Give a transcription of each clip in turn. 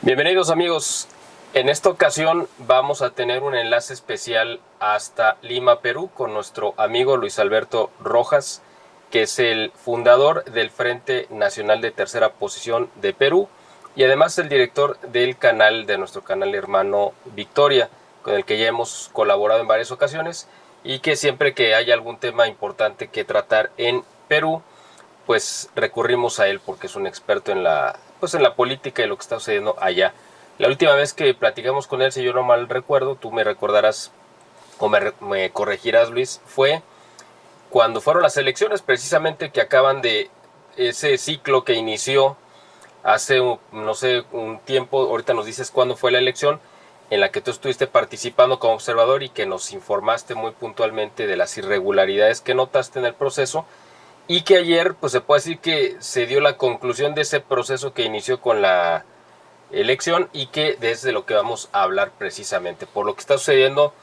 Bienvenidos amigos. En esta ocasión vamos a tener un enlace especial hasta Lima, Perú, con nuestro amigo Luis Alberto Rojas, que es el fundador del Frente Nacional de Tercera Posición de Perú y además el director del canal de nuestro canal hermano Victoria, con el que ya hemos colaborado en varias ocasiones y que siempre que haya algún tema importante que tratar en Perú, pues recurrimos a él porque es un experto en la política y lo que está sucediendo allá. La última vez que platicamos con él, si yo no mal recuerdo, tú me recordarás o me corregirás, Luis, fue cuando fueron las elecciones precisamente que acaban de ese ciclo que inició hace, no sé, un tiempo. Ahorita nos dices cuándo fue la elección en la que tú estuviste participando como observador y que nos informaste muy puntualmente de las irregularidades que notaste en el proceso, y que ayer pues se puede decir que se dio la conclusión de ese proceso que inició con la elección y que desde lo que vamos a hablar precisamente por lo que está sucediendo,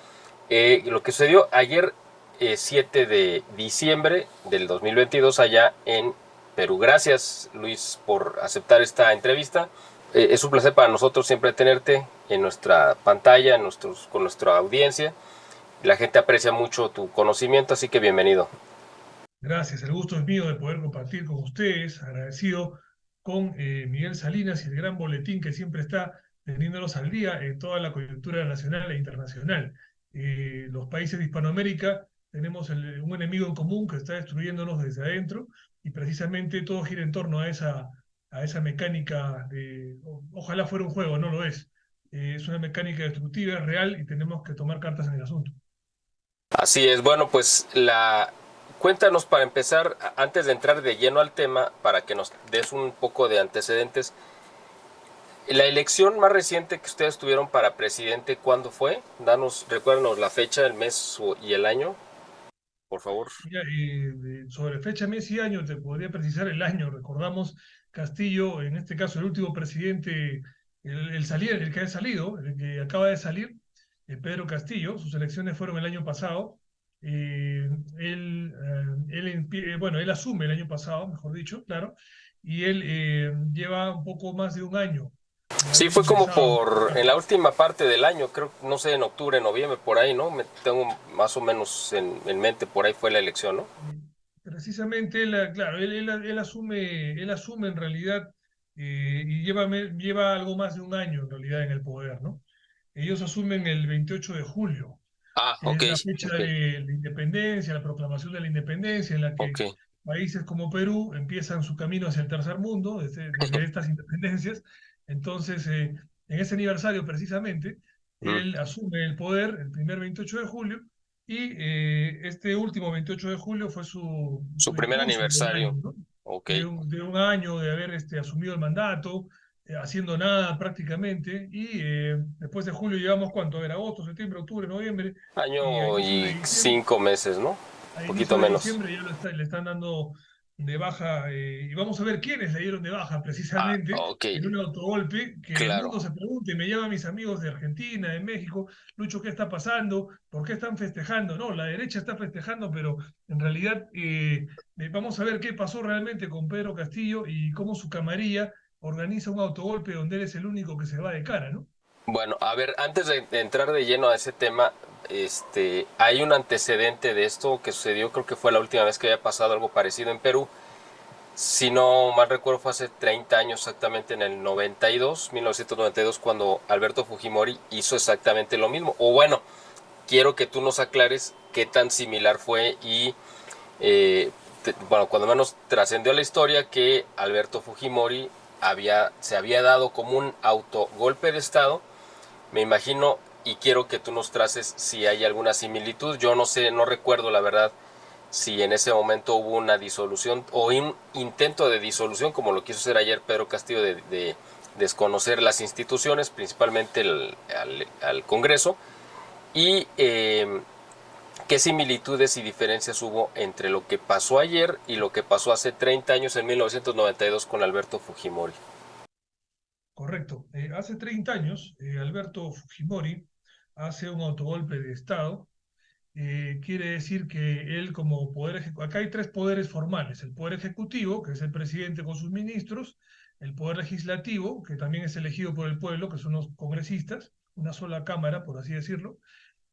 lo que sucedió ayer, 7 de diciembre del 2022 allá en Perú. Gracias, Luis, por aceptar esta entrevista. Es un placer para nosotros siempre tenerte en nuestra pantalla, con nuestra audiencia. La gente aprecia mucho tu conocimiento, así que bienvenido. Gracias, el gusto es mío de poder compartir con ustedes, agradecido con Miguel Salinas y el gran boletín que siempre está teniéndolos al día en toda la coyuntura nacional e internacional. Los países de Hispanoamérica tenemos un enemigo en común que está destruyéndonos desde adentro y precisamente todo gira en torno a esa mecánica de, ojalá fuera un juego, no lo es. Es una mecánica destructiva, es real y tenemos que tomar cartas en el asunto. Así es, bueno, pues cuéntanos para empezar, antes de entrar de lleno al tema, para que nos des un poco de antecedentes. La elección más reciente que ustedes tuvieron para presidente, ¿cuándo fue? Recuérdanos la fecha, el mes y el año, por favor. Mira, sobre fecha, mes y año, te podría precisar el año. Recordamos Castillo, en este caso el último presidente, el que ha salido, el que acaba de salir, Pedro Castillo. Sus elecciones fueron el año pasado. Bueno, él asume el año pasado, mejor dicho, claro, y él lleva un poco más de un año de Sí, haber fue como ingresado. en la última parte del año, creo, no sé, en octubre, noviembre, por ahí, ¿no? Me tengo más o menos en mente, por ahí fue la elección, ¿no? Y precisamente, claro, él asume en realidad y lleva algo más de un año en realidad en el poder, ¿no? Ellos asumen el 28 de julio, Ah, que ok, es la fecha ok, de la independencia, la proclamación de la independencia, en la que ok. países como Perú empiezan su camino hacia el tercer mundo desde estas independencias. Entonces, en ese aniversario precisamente, Mm. él asume el poder el primer 28 de julio y este último 28 de julio fue Su su primer discurso de un aniversario, año, ¿no? ok. De un año de haber asumido el mandato, haciendo nada prácticamente, y después de julio llegamos, ¿cuánto? A ver, agosto, septiembre, octubre, noviembre, y a Año inicios de y diciembre, 5 meses, ¿no? a Poquito inicio de menos. diciembre ya le están dando de baja, y vamos a ver quiénes le dieron de baja Ah, precisamente ok, en un autogolpe, que el claro. mundo se pregunte, me llaman mis amigos de Argentina, de México, Lucho, ¿qué está pasando? ¿Por qué están festejando? No, la derecha está festejando, pero en realidad vamos a ver qué pasó realmente con Pedro Castillo y cómo su camarilla organiza un autogolpe donde él es el único que se va de cara, ¿no? Bueno, a ver, antes de entrar de lleno a ese tema, hay un antecedente de esto que sucedió, creo que fue la última vez que había pasado algo parecido en Perú. Si no mal recuerdo, fue hace 30 años exactamente, en el 92, 1992, cuando Alberto Fujimori hizo exactamente lo mismo. O bueno, quiero que tú nos aclares qué tan similar fue y, bueno, cuando menos trascendió la historia que Alberto Fujimori se había dado como un autogolpe de Estado. Me imagino y quiero que tú nos traces si hay alguna similitud. Yo no sé, no recuerdo la verdad si en ese momento hubo una disolución o un intento de disolución, como lo quiso hacer ayer Pedro Castillo, de desconocer las instituciones, principalmente al Congreso, y qué similitudes y diferencias hubo entre lo que pasó ayer y lo que pasó hace 30 años, en 1992, con Alberto Fujimori. Correcto. Hace 30 años, Alberto Fujimori hace un autogolpe de Estado. Quiere decir que él como poder ejecutivo, acá hay tres poderes formales: el poder ejecutivo, que es el presidente con sus ministros; el poder legislativo, que también es elegido por el pueblo, que son los congresistas, una sola cámara, por así decirlo,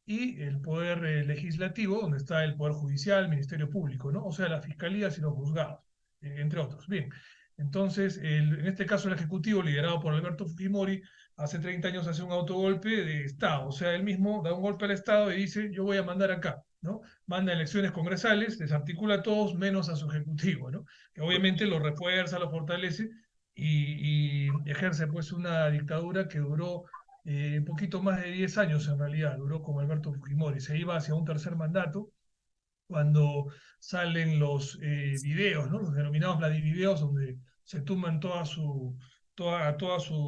y el poder legislativo, donde está el poder judicial, el Ministerio Público, ¿no? O sea, las fiscalías y los juzgados, entre otros. Bien, entonces, en este caso el Ejecutivo, liderado por Alberto Fujimori, hace 30 años hace un autogolpe de Estado, o sea, él mismo da un golpe al Estado y dice, yo voy a mandar acá, ¿no? Manda elecciones congresales, desarticula a todos menos a su Ejecutivo, ¿no? Que obviamente lo refuerza, lo fortalece y ejerce pues una dictadura que duró un poquito más de 10 años en realidad, duró con Alberto Fujimori. Se iba hacia un tercer mandato cuando salen los videos, ¿no? Los denominados Vladivideos, donde se tumban toda su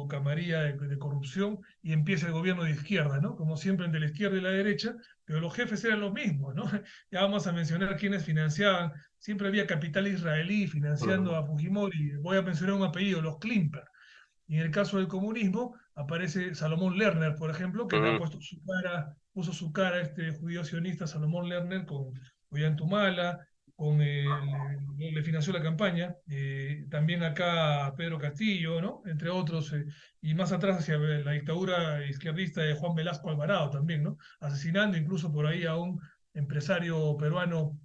camarilla de corrupción y empieza el gobierno de izquierda, ¿no? Como siempre entre la izquierda y la derecha, pero los jefes eran los mismos, ¿no? Ya vamos a mencionar quiénes financiaban. Siempre había capital israelí financiando Ujú, a Fujimori. Voy a mencionar un apellido, los Klimper. Y en el caso del comunismo aparece Salomón Lerner, por ejemplo, que le ha ujú. puesto su cara, puso su cara a este judío sionista Salomón Lerner con Ollantumala, le financió la campaña, también acá Pedro Castillo, ¿no? Entre otros, y más atrás hacia la dictadura izquierdista de Juan Velasco Alvarado también, ¿no? Asesinando incluso por ahí a un empresario peruano,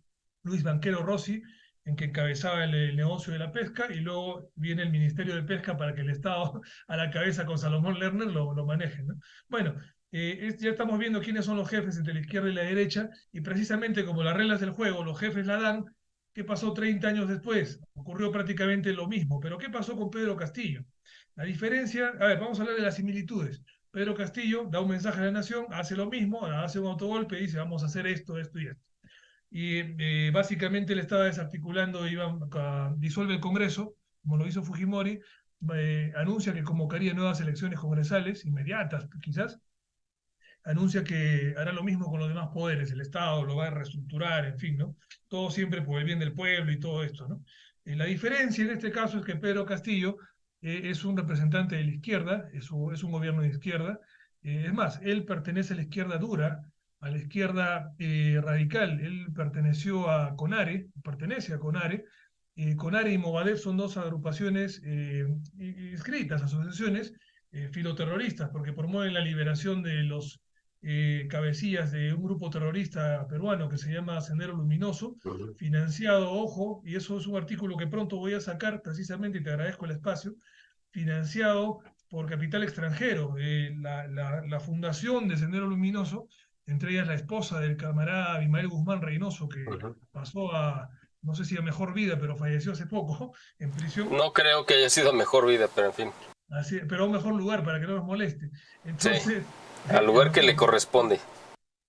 Luis Banquero Rossi, en que encabezaba el negocio de la pesca, y luego viene el Ministerio de Pesca para que el Estado, a la cabeza con Salomón Lerner, lo maneje, ¿no? Bueno, ya estamos viendo quiénes son los jefes entre la izquierda y la derecha, y precisamente como las reglas del juego, los jefes la dan. ¿Qué pasó 30 años después? Ocurrió prácticamente lo mismo, pero ¿qué pasó con Pedro Castillo? La diferencia, a ver, vamos a hablar de las similitudes. Pedro Castillo da un mensaje a la nación, hace lo mismo, hace un autogolpe y dice vamos a hacer esto, esto y esto. Y básicamente él estaba desarticulando, disuelve el Congreso, como lo hizo Fujimori, anuncia que convocaría nuevas elecciones congresales, inmediatas quizás, anuncia que hará lo mismo con los demás poderes, el Estado lo va a reestructurar, en fin, ¿no? Todo siempre por el bien del pueblo y todo esto, ¿no? La diferencia en este caso es que Pedro Castillo es un representante de la izquierda, es un gobierno de izquierda, es más, él pertenece a la izquierda dura, a la izquierda radical, él pertenece a CONARE. CONARE y Movadef son dos agrupaciones inscritas, asociaciones filoterroristas, porque promueven la liberación de los cabecillas de un grupo terrorista peruano que se llama Sendero Luminoso, Ujú. financiado, ojo, y eso es un artículo que pronto voy a sacar precisamente, y te agradezco el espacio, financiado por capital extranjero. La fundación de Sendero Luminoso, entre ellas la esposa del camarada Abimael Guzmán Reynoso, que Ujú. pasó a, no sé si a mejor vida, pero falleció hace poco en prisión, No creo que haya sido mejor vida, pero en fin. así, pero a un mejor lugar para que no nos moleste. Sí, Entonces, al lugar que le bueno, corresponde.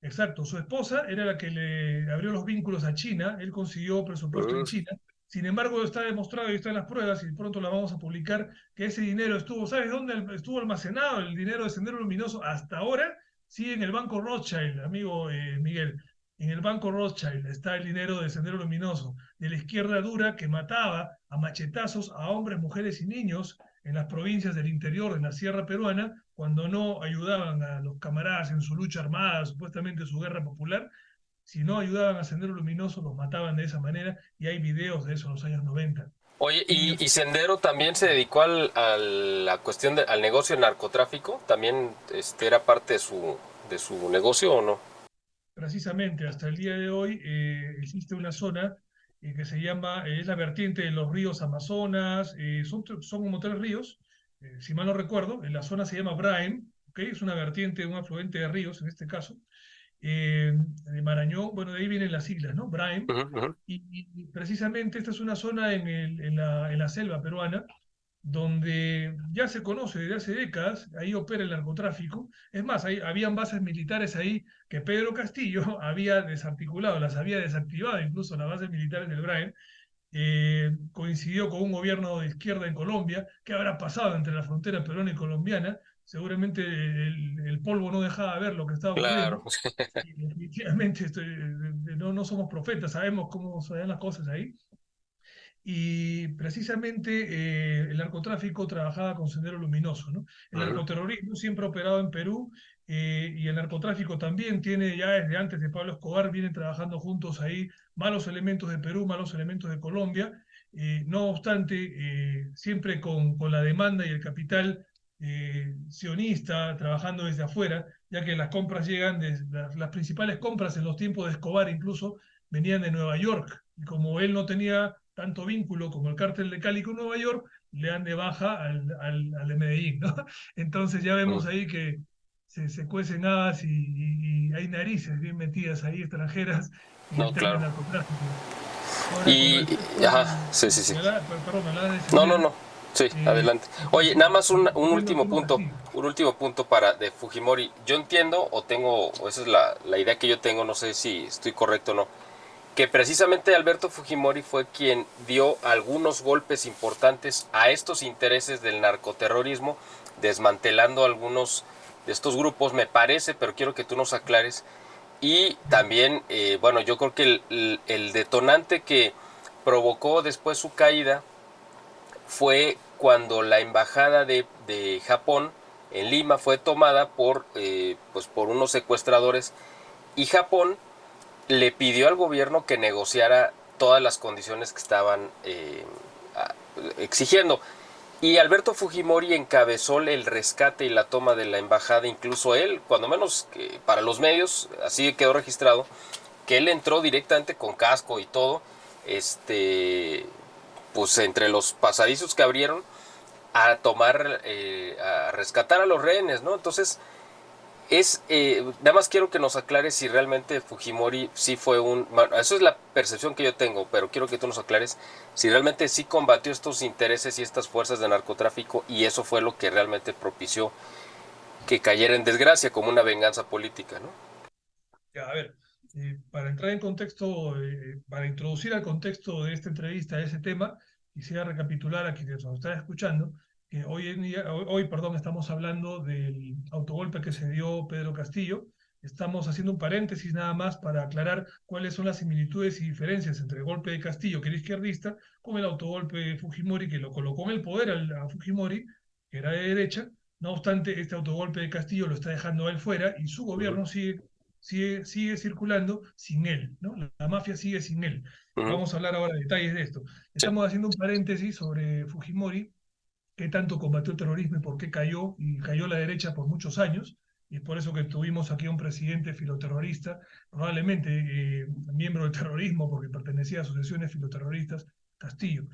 exacto, su esposa era la que le abrió los vínculos a China, él consiguió presupuesto en Mm, China. Sin embargo, está demostrado y está en las pruebas, y pronto la vamos a publicar, que ese dinero estuvo, ¿sabes dónde estuvo almacenado el dinero de Sendero Luminoso? Hasta ahora sí en el Banco Rothschild, amigo Miguel. En el Banco Rothschild está el dinero de Sendero Luminoso, de la izquierda dura que mataba a machetazos a hombres, mujeres y niños en las provincias del interior de la Sierra Peruana, cuando no ayudaban a los camaradas en su lucha armada, supuestamente su guerra popular. Si no ayudaban a Sendero Luminoso, los mataban de esa manera, y hay videos de eso en los años 90. Oye, Niños, y Sendero también se dedicó a la cuestión al negocio del narcotráfico. ¿También era parte de su negocio o no? precisamente hasta el día de hoy existe una zona que se llama, es la vertiente de los ríos Amazonas, son como tres ríos, si mal no recuerdo, en la zona se llama Braem, ¿okay? Es una vertiente, un afluente de ríos en este caso, de Marañón, bueno, de ahí vienen las siglas, ¿no? Braem, Ujú, ujú. y precisamente esta es una zona en la selva peruana, donde ya se conoce desde hace décadas, ahí opera el narcotráfico. Es más, habían bases militares ahí que Pedro Castillo había desarticulado, las había desactivado, incluso las bases militares del Brain. Coincidió con un gobierno de izquierda en Colombia. ¿Qué habrá pasado entre la frontera peruana y colombiana? Seguramente el polvo no dejaba ver lo que estaba Claro. ocurriendo. Y definitivamente no somos profetas, sabemos cómo se dan las cosas ahí. Y precisamente el narcotráfico trabajaba con Sendero Luminoso, ¿no? El Ujú. narcoterrorismo siempre ha operado en Perú, y el narcotráfico también tiene, ya desde antes de Pablo Escobar, vienen trabajando juntos ahí malos elementos de Perú, malos elementos de Colombia, No obstante, siempre con la demanda y el capital sionista trabajando desde afuera, ya que las compras llegan, las principales compras en los tiempos de Escobar incluso venían de Nueva York, y como él no tenía tanto vínculo como el cártel de Cali con Nueva York, le dan de baja al de Medellín, ¿no? Entonces ya vemos Mm. ahí que se cuecen habas y hay narices bien metidas ahí extranjeras en el No, tema del claro. narcotráfico. Ahora, con Y, respecto ajá, sí, sí, sí. perdón, me hablaba de No, no, Sendero, no. Sí, adelante. Oye, nada más volviendo al tema Castillo. un último punto para de Fujimori. Yo entiendo o tengo, o esa es la idea que yo tengo, no sé si estoy correcto o no, que precisamente Alberto Fujimori fue quien dio algunos golpes importantes a estos intereses del narcoterrorismo, desmantelando algunos de estos grupos, me parece, pero quiero que tú nos aclares. Y Ya. también, bueno, yo creo que el detonante que provocó después su caída fue cuando la embajada de Japón en Lima fue tomada pues por unos secuestradores y Japón le pidió al gobierno que negociara todas las condiciones que estaban exigiendo. Y Alberto Fujimori encabezó el rescate y la toma de la embajada, incluso él, cuando menos para los medios, así quedó registrado, que él entró directamente con casco y todo, este, pues entre los pasadizos que abrieron a tomar, a rescatar a los rehenes, ¿no? Entonces, nada más quiero que nos aclares si realmente Fujimori sí fue bueno, eso es la percepción que yo tengo, pero quiero que tú nos aclares si realmente sí combatió estos intereses y estas fuerzas de narcotráfico y eso fue lo que realmente propició que cayera en desgracia como una venganza política, ¿no? Ya, a ver, para entrar en contexto, para introducir al contexto de esta entrevista, a ese tema, quisiera recapitular a quienes nos están escuchando que perdón, estamos hablando del autogolpe que se dio Pedro Castillo. Estamos haciendo un paréntesis nada más para aclarar cuáles son las similitudes y diferencias entre el golpe de Castillo, que era izquierdista, con el autogolpe de Fujimori, que lo colocó en el poder a Fujimori, que era de derecha. No obstante, este autogolpe de Castillo lo está dejando a él fuera y su Uh -huh. gobierno sigue circulando sin él, ¿no? La mafia sigue sin él. Uh -huh. Vamos a hablar ahora de detalles de esto. Sí. Estamos haciendo un paréntesis sobre Fujimori, qué tanto combatió el terrorismo y por qué cayó, y cayó la derecha por muchos años, y es por eso que tuvimos aquí a un presidente filoterrorista, probablemente miembro del terrorismo porque pertenecía a asociaciones filoterroristas, Castillo.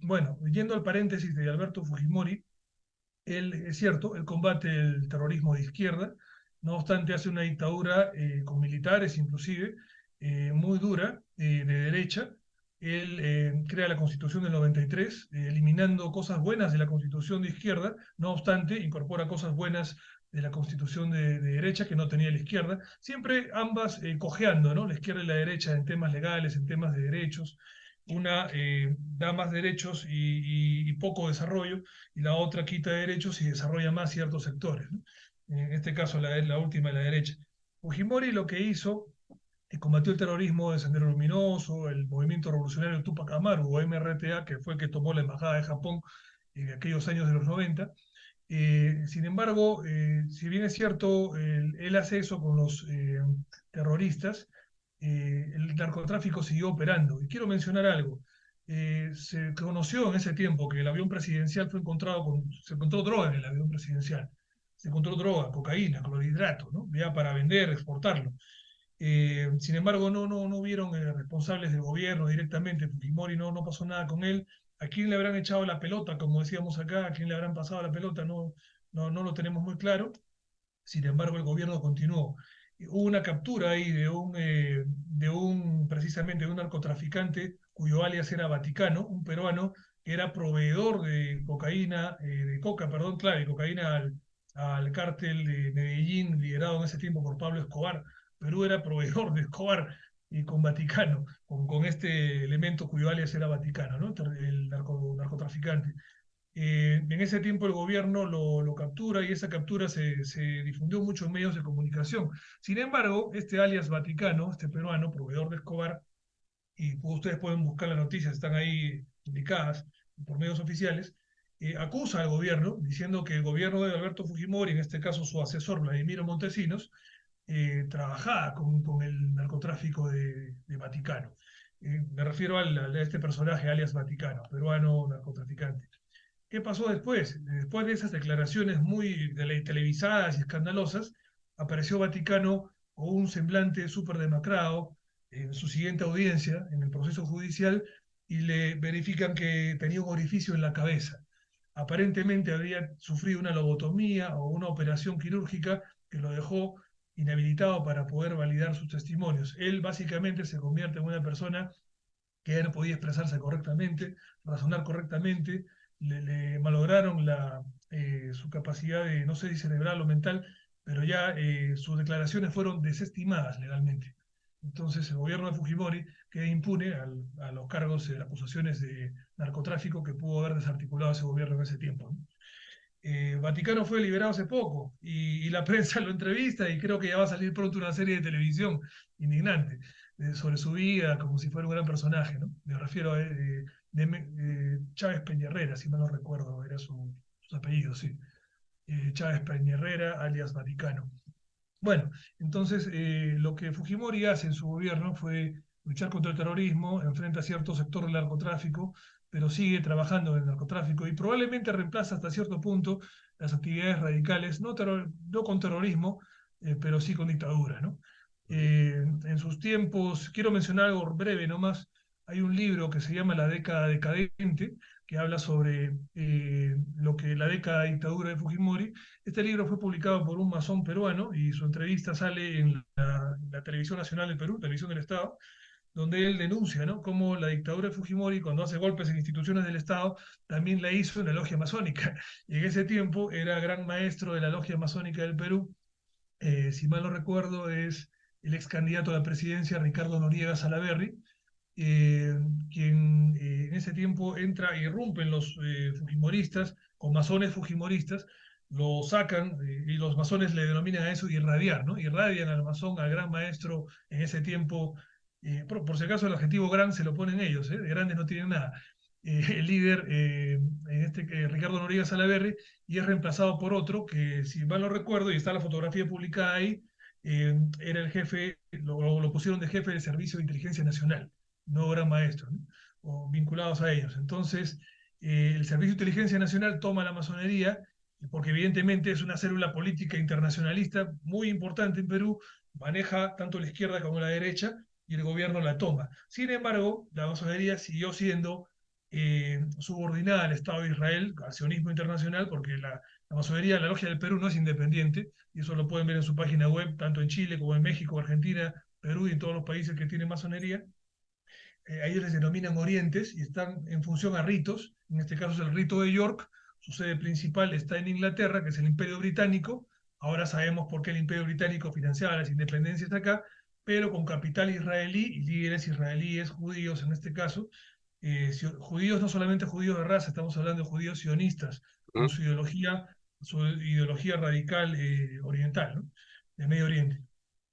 Bueno, yendo al paréntesis de Alberto Fujimori, él, es cierto, él combate el terrorismo de izquierda, no obstante hace una dictadura con militares inclusive, muy dura, de derecha. Él crea la Constitución del 93, eliminando cosas buenas de la Constitución de izquierda, no obstante incorpora cosas buenas de la Constitución de derecha que no tenía la izquierda, siempre ambas cojeando, ¿no? La izquierda y la derecha en temas legales, en temas de derechos. Una da más derechos y poco desarrollo, y la otra quita derechos y desarrolla más ciertos sectores, ¿no? En este caso, la última de la derecha. Fujimori lo que hizo, combatió el terrorismo de Sendero Luminoso, el movimiento revolucionario Tupac Amaru, o MRTA, que fue el que tomó la embajada de Japón en aquellos años de los 90. Sin embargo, si bien es cierto, él hace eso con los terroristas, el narcotráfico siguió operando. Y quiero mencionar algo. Se conoció en ese tiempo que el avión presidencial se encontró droga en el avión presidencial. Se encontró droga, cocaína, clorhidrato, ¿no? Ya para vender, exportarlo. Sin embargo, no hubieron responsables del gobierno directamente. Fujimori no pasó nada con él. ¿A quién le habrán echado la pelota, como decíamos acá? ¿A quién le habrán pasado la pelota? No lo tenemos muy claro. Sin embargo, el gobierno continuó. Hubo una captura ahí precisamente de un narcotraficante cuyo alias era Vaticano, un peruano que era proveedor de cocaína, de coca, perdón, claro, de cocaína al cártel de Medellín, liderado en ese tiempo por Pablo Escobar. Perú era proveedor de Escobar y con Vaticano, con este elemento cuyo alias era Vaticano, ¿no? El narcotraficante. En ese tiempo el gobierno lo captura y esa captura se difundió mucho en medios de comunicación. Sin embargo, este alias Vaticano, este peruano, proveedor de Escobar, y ustedes pueden buscar las noticias, están ahí publicadas por medios oficiales, acusa al gobierno diciendo que el gobierno de Alberto Fujimori, en este caso su asesor Vladimiro Montesinos, trabajaba con el narcotráfico de Vaticano. Me refiero a este personaje, alias Vaticano, peruano narcotraficante. ¿Qué pasó después? Después de esas declaraciones muy televisadas y escandalosas, apareció Vaticano con un semblante súper demacrado en su siguiente audiencia, en el proceso judicial, y le verifican que tenía un orificio en la cabeza. Aparentemente había sufrido una lobotomía o una operación quirúrgica que lo dejó inhabilitado para poder validar sus testimonios. Él básicamente se convierte en una persona que ya no podía expresarse correctamente, razonar correctamente, le malograron su capacidad de, no sé si cerebral o mental, pero ya sus declaraciones fueron desestimadas legalmente. Entonces el gobierno de Fujimori queda impune a los cargos, acusaciones de narcotráfico que pudo haber desarticulado ese gobierno en ese tiempo, ¿no? Vaticano fue liberado hace poco y la prensa lo entrevista y creo que ya va a salir pronto una serie de televisión indignante sobre su vida, como si fuera un gran personaje, ¿no? Me refiero a Chávez Peñarrera, si mal no recuerdo, era su apellido, sí. Chávez Peñarrera, alias Vaticano. Bueno, entonces lo que Fujimori hace en su gobierno fue luchar contra el terrorismo, enfrenta a cierto sector del narcotráfico, pero sigue trabajando en el narcotráfico y probablemente reemplaza hasta cierto punto las actividades radicales, no con terrorismo, pero sí con dictadura, ¿no? En sus tiempos, quiero mencionar algo breve nomás, hay un libro que se llama La década decadente, que habla sobre lo que la década de dictadura de Fujimori. Este libro fue publicado por un masón peruano y su entrevista sale en la Televisión Nacional del Perú, Televisión del Estado, donde él denuncia, ¿no?, cómo la dictadura de Fujimori, cuando hace golpes en instituciones del Estado, también la hizo en la logia masónica. Y en ese tiempo era gran maestro de la logia masónica del Perú. Si mal no recuerdo, es el ex candidato a la presidencia Ricardo Noriega Salaverry, eh, quien en ese tiempo entra, irrumpen los fujimoristas, con masones fujimoristas, lo sacan y los masones le denominan a eso irradiar, ¿no? Irradian al masón, al gran maestro en ese tiempo. Por si acaso el adjetivo gran se lo ponen ellos, de grandes no tienen nada. El líder, en este que Ricardo Noriega Salaverry, y es reemplazado por otro que, si mal no recuerdo, y está la fotografía publicada ahí, era el jefe, lo pusieron de jefe del Servicio de Inteligencia Nacional, no gran maestro, ¿no?, o vinculados a ellos. Entonces, el Servicio de Inteligencia Nacional toma la masonería, porque evidentemente es una célula política internacionalista muy importante en Perú, maneja tanto la izquierda como la derecha, y el gobierno la toma. Sin embargo, la masonería siguió siendo subordinada al Estado de Israel, al sionismo internacional, porque la masonería, la logia del Perú no es independiente, y eso lo pueden ver en su página web, tanto en Chile como en México, Argentina, Perú y en todos los países que tienen masonería. A ellos les denominan orientes y están en función a ritos. En este caso es el rito de York. Su sede principal está en Inglaterra, que es el Imperio Británico. Ahora sabemos por qué el Imperio Británico financiaba las independencias acá, pero con capital israelí y líderes israelíes, judíos en este caso. Judíos, no solamente judíos de raza, estamos hablando de judíos sionistas, con Ujú. su ideología radical oriental, ¿no?, de Medio Oriente.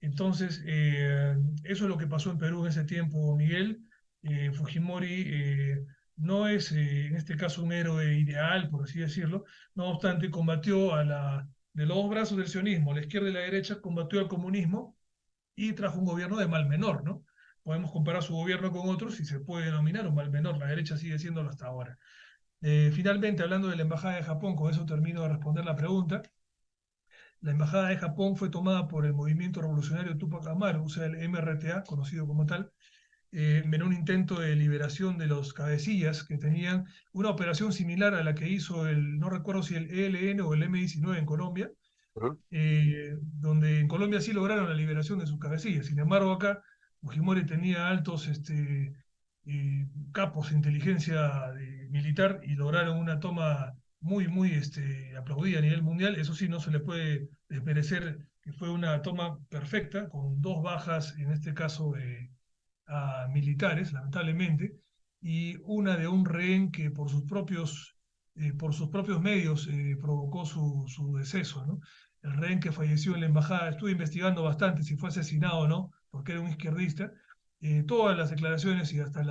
Entonces, eso es lo que pasó en Perú en ese tiempo, Miguel. Fujimori no es en este caso un héroe ideal, por así decirlo. No obstante, combatió de los dos brazos del sionismo, la izquierda y la derecha, combatió al comunismo y trajo un gobierno de mal menor, ¿no? Podemos comparar su gobierno con otros y se puede denominar un mal menor. La derecha sigue siéndolo hasta ahora. Finalmente, hablando de la Embajada de Japón, con eso termino de responder la pregunta. La Embajada de Japón fue tomada por el Movimiento Revolucionario Tupac Amaru, o sea, el MRTA, conocido como tal, en un intento de liberación de los cabecillas que tenían una operación similar a la que hizo no recuerdo si el ELN o el M-19 en Colombia, Ujú. donde en Colombia sí lograron la liberación de sus cabecillas. Sin embargo, acá Fujimori tenía altos capos de inteligencia militar y lograron una toma muy, muy aplaudida a nivel mundial. Eso sí, no se le puede desmerecer que fue una toma perfecta, con dos bajas, en este caso a militares, lamentablemente, y una de un rehén que por sus propios medios provocó su deceso, ¿no? El rehén que falleció en la embajada, estuve investigando bastante si fue asesinado o no, porque era un izquierdista. Todas las declaraciones y hasta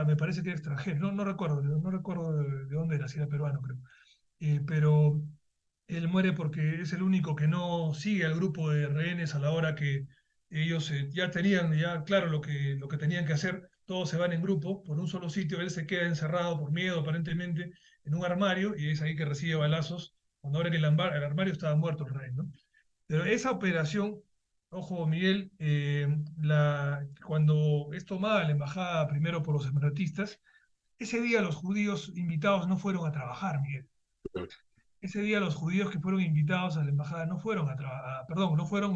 me parece que era extranjero, no recuerdo, no recuerdo de dónde era, si era peruano, creo. Pero él muere porque es el único que no sigue al grupo de rehenes a la hora que Ellos ya tenían ya claro lo que tenían que hacer, todos se van en grupo por un solo sitio, él se queda encerrado por miedo aparentemente en un armario y es ahí que recibe balazos. Cuando abren el armario estaba muerto el rey, ¿no? Pero esa operación, ojo Miguel, cuando es tomada la embajada primero por los separatistas, ese día los judíos invitados no fueron a trabajar, Miguel. Ujú. Ese día los judíos que fueron invitados a la embajada no fueron a trabajar, perdón, no fueron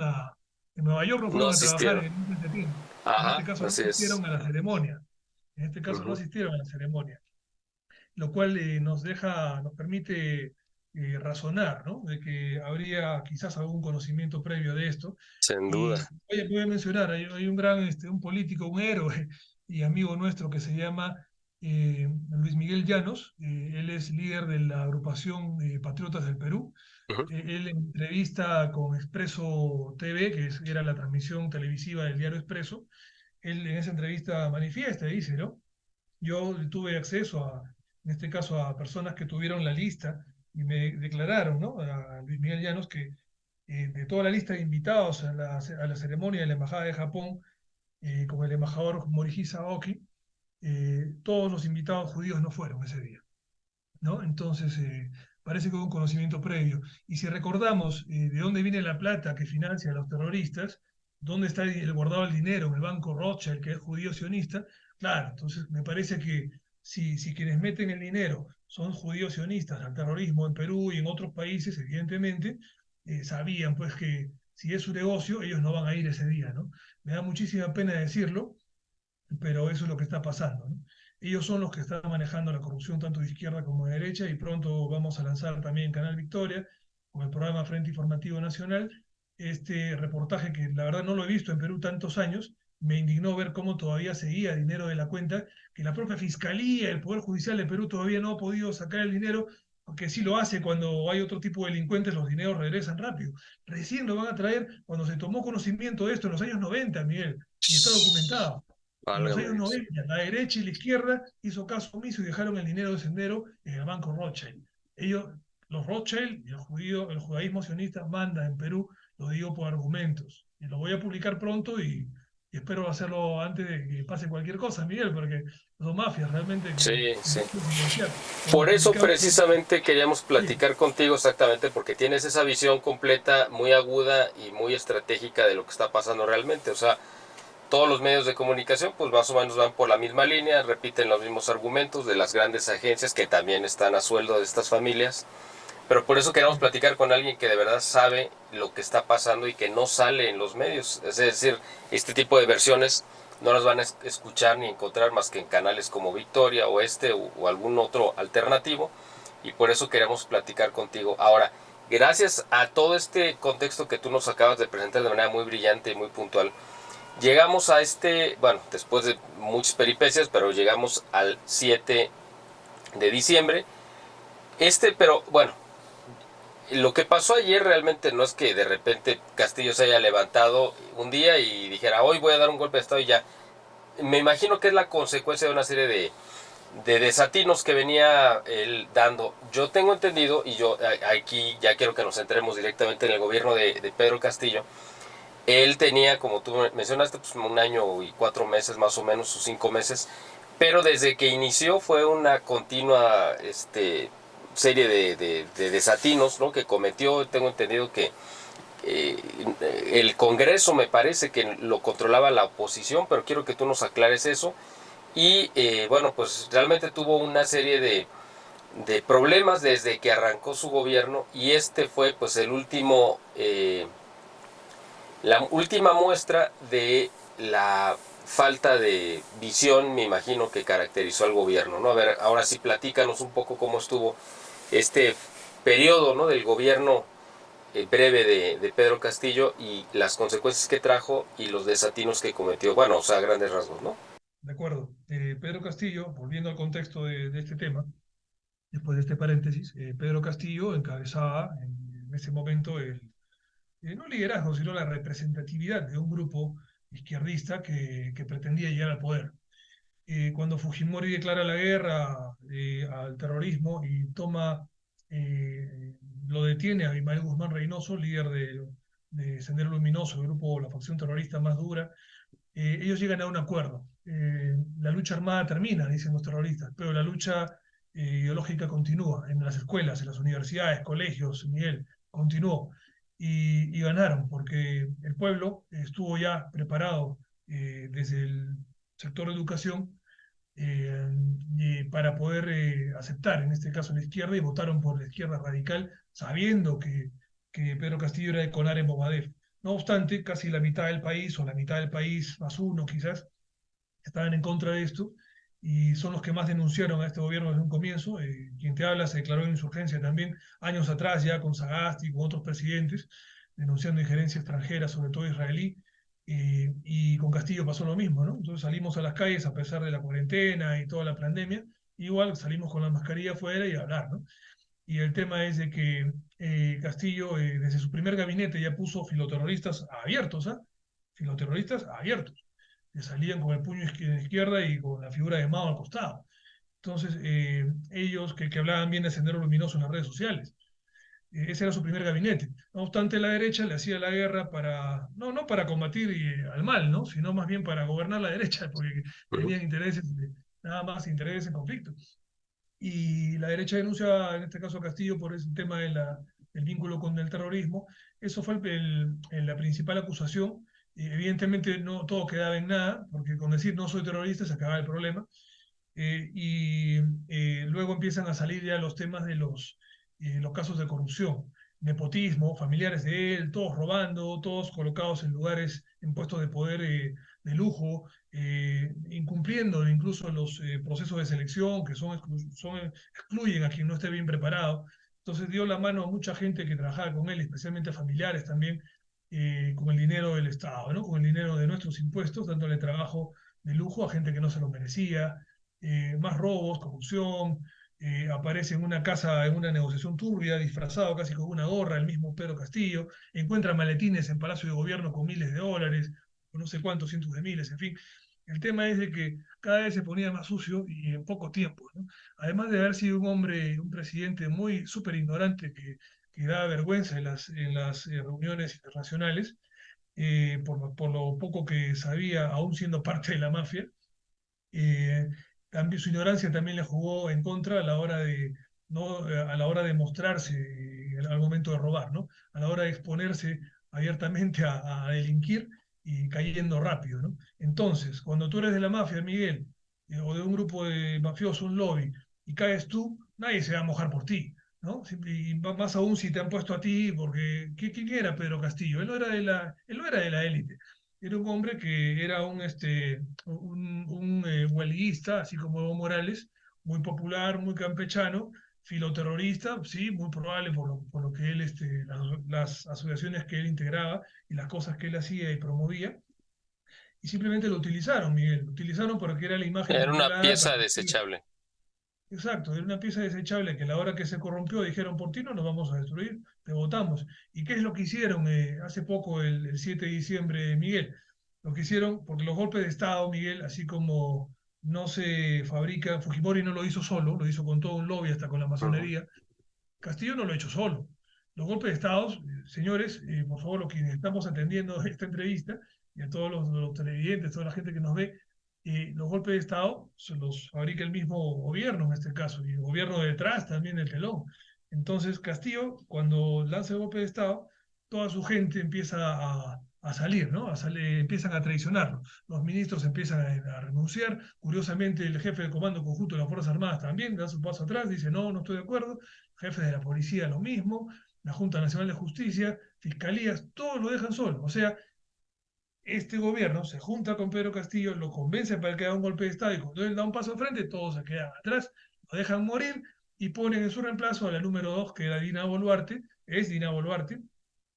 en Nueva York no No fueron a trabajar asistieron. en el 11 de septiembre. En este Ajá, caso no así es. asistieron a la ceremonia. En este caso no Ujú. asistieron a la ceremonia, lo cual nos permite razonar, ¿no? De que habría quizás algún conocimiento previo de esto. Sin Y duda. voy a mencionar, hay un gran, un político, un héroe y amigo nuestro que se llama Luis Miguel Llanos. Él es líder de la agrupación Patriotas del Perú. Ujú. Él en entrevista con Expreso TV, era la transmisión televisiva del diario Expreso, él en esa entrevista manifiesta y dice, ¿no? Yo tuve acceso en este caso, a personas que tuvieron la lista y me declararon, ¿no? A Luis Miguel Llanos que de toda la lista de invitados a la ceremonia de la Embajada de Japón, con el embajador Morihisa Oki, todos los invitados judíos no fueron ese día, ¿no? Entonces, parece que hubo un conocimiento previo. Y si recordamos de dónde viene la plata que financia a los terroristas, dónde está guardado el dinero en el banco Rothschild, que es judío sionista, claro, entonces me parece que si quienes meten el dinero son judíos sionistas al terrorismo en Perú y en otros países, evidentemente, sabían pues que si es su negocio, ellos no van a ir ese día, ¿no? Me da muchísima pena decirlo, pero eso es lo que está pasando, ¿no? Ellos son los que están manejando la corrupción tanto de izquierda como de derecha y pronto vamos a lanzar también Canal Victoria con el programa Frente Informativo Nacional este reportaje que la verdad no lo he visto en Perú tantos años. Me indignó ver cómo todavía seguía dinero de la cuenta, que la propia Fiscalía, el Poder Judicial de Perú todavía no ha podido sacar el dinero, porque sí lo hace cuando hay otro tipo de delincuentes, los dineros regresan rápido. Recién lo van a traer cuando se tomó conocimiento de esto en los años 90, Miguel, y está documentado. En los Válgame años Dios. 90, la derecha y la izquierda hizo caso omiso y dejaron el dinero de sendero en el banco Rothschild. Ellos, los Rothschild y el judaísmo sionista manda en Perú, lo digo por argumentos. Y lo voy a publicar pronto y espero hacerlo antes de que pase cualquier cosa, Miguel, porque son mafias realmente que Sí, es sí. difícil silenciar. Lo hemos Por eso publicado. precisamente queríamos Sí, platicar contigo exactamente, porque tienes esa visión completa, muy aguda y muy estratégica de lo que está pasando realmente. O sea, todos los medios de comunicación pues más o menos van por la misma línea, repiten los mismos argumentos de las grandes agencias que también están a sueldo de estas familias. Pero por eso queremos sí, platicar con alguien que de verdad sabe lo que está pasando y que no sale en los medios. Es decir, este tipo de versiones no las van a escuchar ni encontrar más que en canales como Victoria o o algún otro alternativo. Y por eso queremos platicar contigo. Ahora, gracias a todo este contexto que tú nos acabas de presentar de manera muy brillante y muy puntual, llegamos a bueno, después de muchas peripecias, pero llegamos al 7 de diciembre. Pero bueno, lo que pasó ayer realmente no es que de repente Castillo se haya levantado un día y dijera, hoy voy a dar un golpe de Estado y ya. Me imagino que es la consecuencia de una serie de desatinos que venía él dando. Yo tengo entendido, y yo aquí ya quiero que nos centremos directamente en el gobierno de Pedro Castillo. Él tenía, como tú mencionaste, pues un año y 4 meses más o menos, o 5 meses, pero desde que inició fue una continua serie de desatinos, ¿no?, que cometió. Tengo entendido que eh, el Congreso me parece que lo controlaba la oposición, pero quiero que tú nos aclares eso. Y bueno, pues realmente tuvo una serie de problemas desde que arrancó su gobierno, y este fue pues la última muestra de la falta de visión, me imagino, que caracterizó al gobierno, ¿no? A ver, ahora sí platícanos un poco cómo estuvo este periodo, ¿no?, del gobierno breve de Pedro Castillo y las consecuencias que trajo y los desatinos que cometió. Bueno, o sea, a grandes rasgos, ¿no? de acuerdo. Pedro Castillo, volviendo al contexto de este tema, después de este paréntesis, Pedro Castillo encabezaba en ese momento no liderazgo, sino la representatividad de un grupo izquierdista que pretendía llegar al poder. Cuando Fujimori declara la guerra al terrorismo y toma, lo detiene a Abimael Guzmán Reynoso, líder de Sendero Luminoso, el grupo, la facción terrorista más dura. Ellos llegan a un acuerdo. La lucha armada termina, dicen los terroristas, pero la lucha ideológica continúa en las escuelas, en las universidades, colegios, Miguel, continuó. Y ganaron, porque el pueblo estuvo ya preparado desde el sector de educación eh, para poder aceptar, en este caso, la izquierda, y votaron por la izquierda radical, sabiendo que Pedro Castillo era de Conar en Bobadef. No obstante, casi la mitad del país, o la mitad del país, más uno quizás, estaban en contra de esto, y son los que más denunciaron a este gobierno desde un comienzo. Quien te habla se declaró en insurgencia también años atrás, ya con Sagasti, con otros presidentes, denunciando injerencia extranjera, sobre todo israelí, y con Castillo pasó lo mismo, ¿no? Entonces salimos a las calles a pesar de la cuarentena y toda la pandemia, igual salimos con la mascarilla afuera y a hablar, ¿no? Y el tema es de que Castillo, desde su primer gabinete, ya puso filoterroristas abiertos, ¿ah? Filoterroristas abiertos, que salían con el puño de izquierda y con la figura de Mao al costado. Entonces, ellos que hablaban bien de Sendero Luminoso en las redes sociales, ese era su primer gabinete. No obstante, la derecha le hacía la guerra para, no para combatir al mal, ¿no? Sino más bien para gobernar la derecha, porque Ujú. tenían intereses, nada más intereses en conflicto. Y la derecha denuncia, en este caso a Castillo, por ese tema del vínculo con el terrorismo. Eso fue la principal acusación. Evidentemente no todo quedaba en nada, porque con decir no soy terrorista se acaba el problema. Y luego empiezan a salir ya los temas de los casos de corrupción, nepotismo, familiares de él, todos robando, todos colocados en lugares, en puestos de poder de lujo, incumpliendo incluso los procesos de selección que excluyen a quien no esté bien preparado. Entonces dio la mano a mucha gente que trabajaba con él, especialmente familiares también, con el dinero del Estado, ¿no? Con el dinero de nuestros impuestos, dándole trabajo de lujo a gente que no se lo merecía, más robos, corrupción. Aparece en una casa, en una negociación turbia, disfrazado casi con una gorra, el mismo Pedro Castillo, encuentra maletines en Palacio de Gobierno con miles de dólares, o no sé cuántos cientos de miles, en fin. El tema es de que cada vez se ponía más sucio y en poco tiempo, ¿no? Además de haber sido un hombre, un presidente muy súper ignorante que da vergüenza en las reuniones internacionales, por lo poco que sabía, aún siendo parte de la mafia. eh, También su ignorancia también le jugó en contra a la hora de, ¿no? A la hora de mostrarse al momento de robar, ¿no? A la hora de exponerse abiertamente a delinquir y cayendo rápido, ¿no? Entonces, cuando tú eres de la mafia, Miguel, o de un grupo de mafiosos, un lobby, y caes tú, nadie se va a mojar por ti, ¿no? Y más aún si te han puesto a ti, porque ¿quién era Pedro Castillo? Él no era de la élite. Era un hombre que era un huelguista, así como Evo Morales, muy popular, muy campechano, filoterrorista, sí, muy probable por lo que él, las asociaciones que él integraba y las cosas que él hacía y promovía, y simplemente lo utilizaron, Miguel, lo utilizaron porque era la imagen Era una popular, pieza parecía. desechable. Exacto, era una pieza desechable que a la hora que se corrompió dijeron, por ti no nos vamos a destruir, te votamos. ¿Y qué es lo que hicieron hace poco, el 7 de diciembre, Miguel? Lo que hicieron, porque los golpes de Estado, Miguel, así como no se fabrica, Fujimori no lo hizo solo, lo hizo con todo un lobby, hasta con la Ujú. masonería. Castillo no lo ha hecho solo. Los golpes de Estado, señores, por favor, los que estamos atendiendo esta entrevista, y a todos los televidentes, toda la gente que nos ve, los golpes de Estado se los fabrica el mismo gobierno en este caso, y el gobierno detrás también del telón. Entonces, Castillo, cuando lanza el golpe de Estado, toda su gente empieza a salir, ¿no? Empiezan a traicionarlo. Los ministros empiezan a renunciar. Curiosamente, el jefe del Comando Conjunto de las Fuerzas Armadas también da su paso atrás, dice, no, no estoy de acuerdo. Jefes de la policía lo mismo, la Junta Nacional de Justicia, fiscalías, todos lo dejan solo. O sea, este gobierno se junta con Pedro Castillo, lo convence para que haga un golpe de Estado y cuando él da un paso al frente, todos se quedan atrás, lo dejan morir y ponen en su reemplazo a la número 2, que era Dina Boluarte, es Dina Boluarte,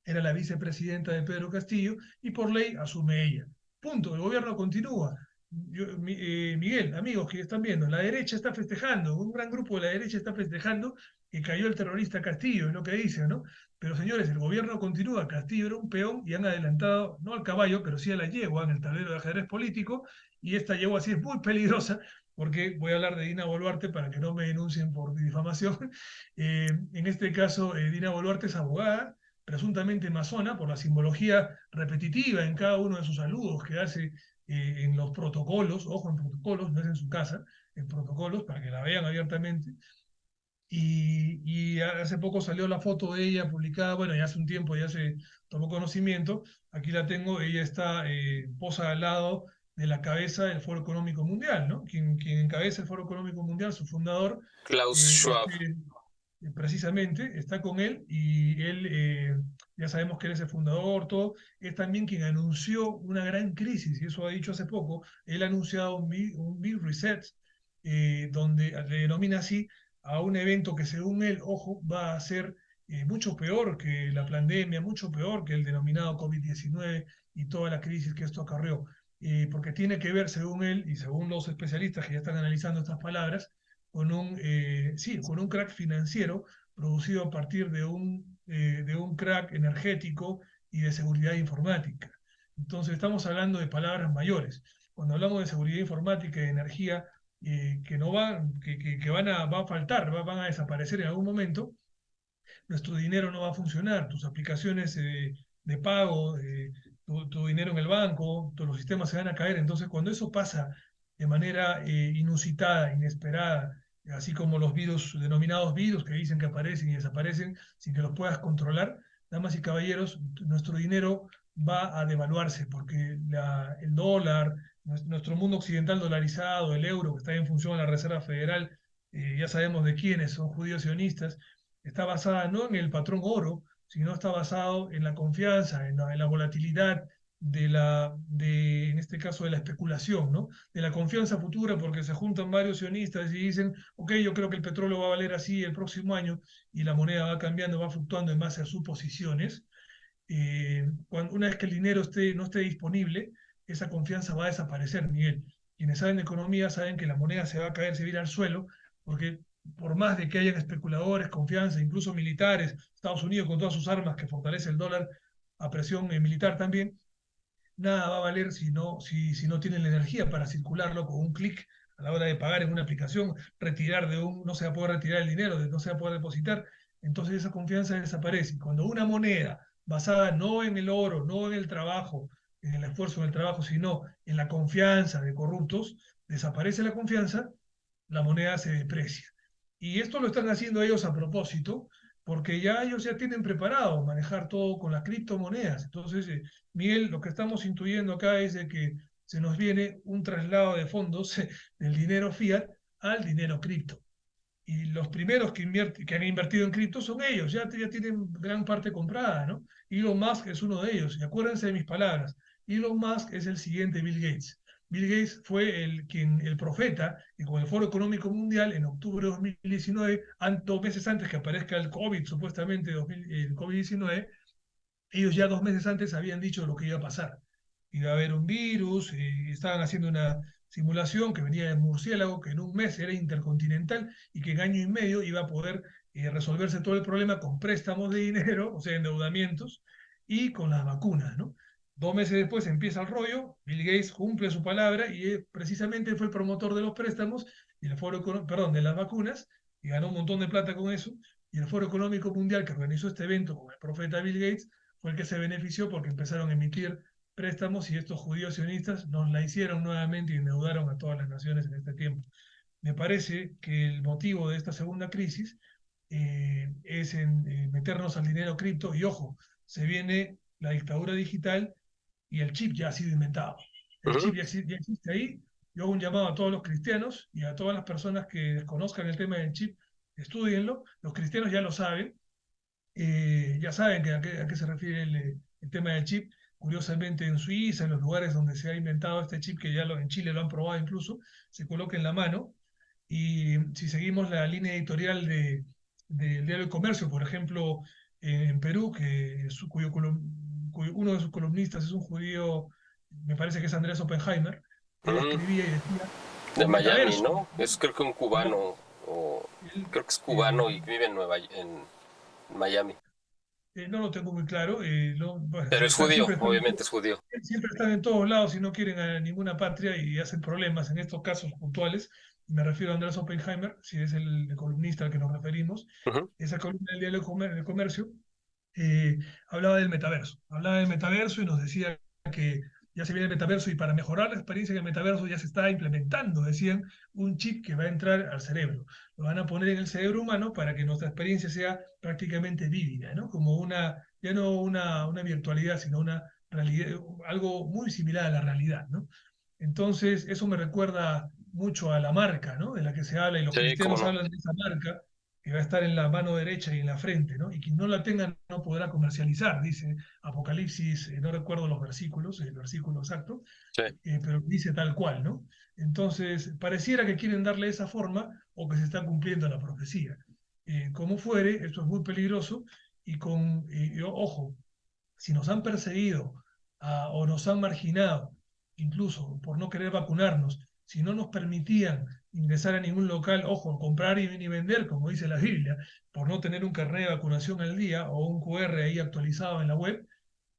era la vicepresidenta de Pedro Castillo y por ley asume ella. Punto, el gobierno continúa. Miguel, amigos que están viendo, la derecha está festejando, un gran grupo de la derecha está festejando que cayó el terrorista Castillo, es lo que dicen, ¿no? Pero señores, el gobierno continúa, Castillo era un peón y han adelantado, no al caballo, pero sí a la yegua en el tablero de ajedrez político, y esta yegua sí es muy peligrosa, porque voy a hablar de Dina Boluarte para que no me denuncien por difamación. En este caso, Dina Boluarte es abogada, presuntamente masona por la simbología repetitiva en cada uno de sus saludos que hace en los protocolos, ojo, en protocolos, no es en su casa, en protocolos, para que la vean abiertamente. Y hace poco salió la foto de ella publicada, bueno, ya hace un tiempo ya se tomó conocimiento, aquí la tengo, ella está posa al lado de la cabeza del Foro Económico Mundial, ¿no? Quien encabeza el Foro Económico Mundial, su fundador, Klaus Schwab. precisamente está con él y él, ya sabemos que él es el fundador, todo, es también quien anunció una gran crisis, y eso ha dicho hace poco, él ha anunciado un big reset, donde le denomina así a un evento que según él, ojo, va a ser mucho peor que la pandemia, mucho peor que el denominado COVID-19 y toda la crisis que esto acarreó, porque tiene que ver, según él y según los especialistas que ya están analizando estas palabras, sí, con un crack financiero producido a partir de un crack energético y de seguridad informática. Entonces estamos hablando de palabras mayores. Cuando hablamos de seguridad informática y de energía, que no va, que va a faltar, van a desaparecer en algún momento, nuestro dinero no va a funcionar, tus aplicaciones de pago, tu dinero en el banco, todos los sistemas se van a caer. Entonces, cuando eso pasa de manera inusitada, inesperada, así como los virus, denominados virus, que dicen que aparecen y desaparecen sin que los puedas controlar, damas y caballeros, nuestro dinero va a devaluarse porque el dólar, nuestro mundo occidental dolarizado, el euro, que está en función de la Reserva Federal, ya sabemos de quiénes, son judíos sionistas, está basada no en el patrón oro, sino está basado en la confianza, en la volatilidad en este caso, de la especulación, ¿no? De la confianza futura, porque se juntan varios sionistas y dicen, ok, yo creo que el petróleo va a valer así el próximo año, y la moneda va cambiando, va fluctuando en base a suposiciones. Una vez que el dinero no esté disponible, esa confianza va a desaparecer, Miguel. Quienes saben de economía saben que la moneda se va a caer, se va a ir al suelo, porque por más de que hayan especuladores, confianza, incluso militares, Estados Unidos con todas sus armas que fortalece el dólar a presión militar también, nada va a valer si no tienen la energía para circularlo con un clic a la hora de pagar en una aplicación, no se va a poder retirar el dinero, no se va a poder depositar, entonces esa confianza desaparece. Cuando una moneda basada no en el oro, no en el trabajo, en el esfuerzo en el trabajo, sino en la confianza de corruptos, desaparece la confianza, la moneda se deprecia. Y esto lo están haciendo ellos a propósito, porque ya ellos ya tienen preparado manejar todo con las criptomonedas. Entonces, Miguel, lo que estamos intuyendo acá es de que se nos viene un traslado de fondos del dinero fiat al dinero cripto. Y los primeros que han invertido en cripto son ellos, ya tienen gran parte comprada, ¿no? Elon Musk es uno de ellos, y acuérdense de mis palabras, Elon Musk es el siguiente Bill Gates. Bill Gates fue el profeta que con el Foro Económico Mundial en octubre de 2019, 2 meses antes que aparezca el COVID, supuestamente el COVID-19, ellos ya 2 meses antes habían dicho lo que iba a pasar. Iba a haber un virus, estaban haciendo una simulación que venía de murciélago, que en un mes era intercontinental y que en año y medio iba a poder resolverse todo el problema con préstamos de dinero, o sea, endeudamientos, y con las vacunas, ¿no? 2 meses después empieza el rollo, Bill Gates cumple su palabra y precisamente fue el promotor de los préstamos y perdón, de las vacunas, y ganó un montón de plata con eso, y el Foro Económico Mundial que organizó este evento con el profeta Bill Gates fue el que se benefició porque empezaron a emitir préstamos y estos judíos sionistas nos la hicieron nuevamente y endeudaron a todas las naciones en este tiempo. Me parece que el motivo de esta segunda crisis es meternos al dinero cripto y ojo, se viene la dictadura digital y el chip ya ha sido inventado. El chip ya existe ahí. Yo hago un llamado a todos los cristianos y a todas las personas que desconozcan el tema del chip, estudienlo. Los cristianos ya lo saben, ya saben a qué se refiere el tema del chip. Curiosamente, en Suiza, en los lugares donde se ha inventado este chip, que en Chile lo han probado incluso, se coloca en la mano. Y si seguimos la línea editorial del diario El Comercio, por ejemplo, en Perú, uno de sus columnistas es un judío, me parece que es Andrés Oppenheimer, él escribía y decía, De el Miami, metaverso, ¿no? Es creo que un ¿no? cubano, o Él, creo que es eh, cubano y vive en Miami. no lo tengo muy claro, bueno, Pero es judío, obviamente es judío. siempre están en todos lados y no quieren a ninguna patria y hacen problemas en estos casos puntuales. Me refiero a Andrés Oppenheimer, si es el columnista al que nos referimos. Ujú. Esa columna del diario del Comercio hablaba del metaverso y nos decía que ya se viene el metaverso y para mejorar la experiencia en el metaverso ya se está implementando, decían, un chip que va a entrar al cerebro. Lo van a poner en el cerebro humano para que nuestra experiencia sea prácticamente vívida, ¿no? Como ya no una virtualidad, sino una realidad, algo muy similar a la realidad, ¿no? Entonces, eso me recuerda mucho a la marca, ¿no? De la que se habla, y los Sí, cómo cristianos no. hablan de esa marca que va a estar en la mano derecha y en la frente, ¿no? Y quien no la tenga no podrá comercializar, dice Apocalipsis, no recuerdo los versículos, el versículo exacto, Sí. pero dice tal cual, ¿no? Entonces, pareciera que quieren darle esa forma o que se está cumpliendo la profecía. Como fuere, esto es muy peligroso ojo, si nos han perseguido o nos han marginado, incluso por no querer vacunarnos, si no nos permitían ingresar a ningún local, ojo, comprar y vender, como dice la Biblia, por no tener un carnet de vacunación al día o un QR ahí actualizado en la web,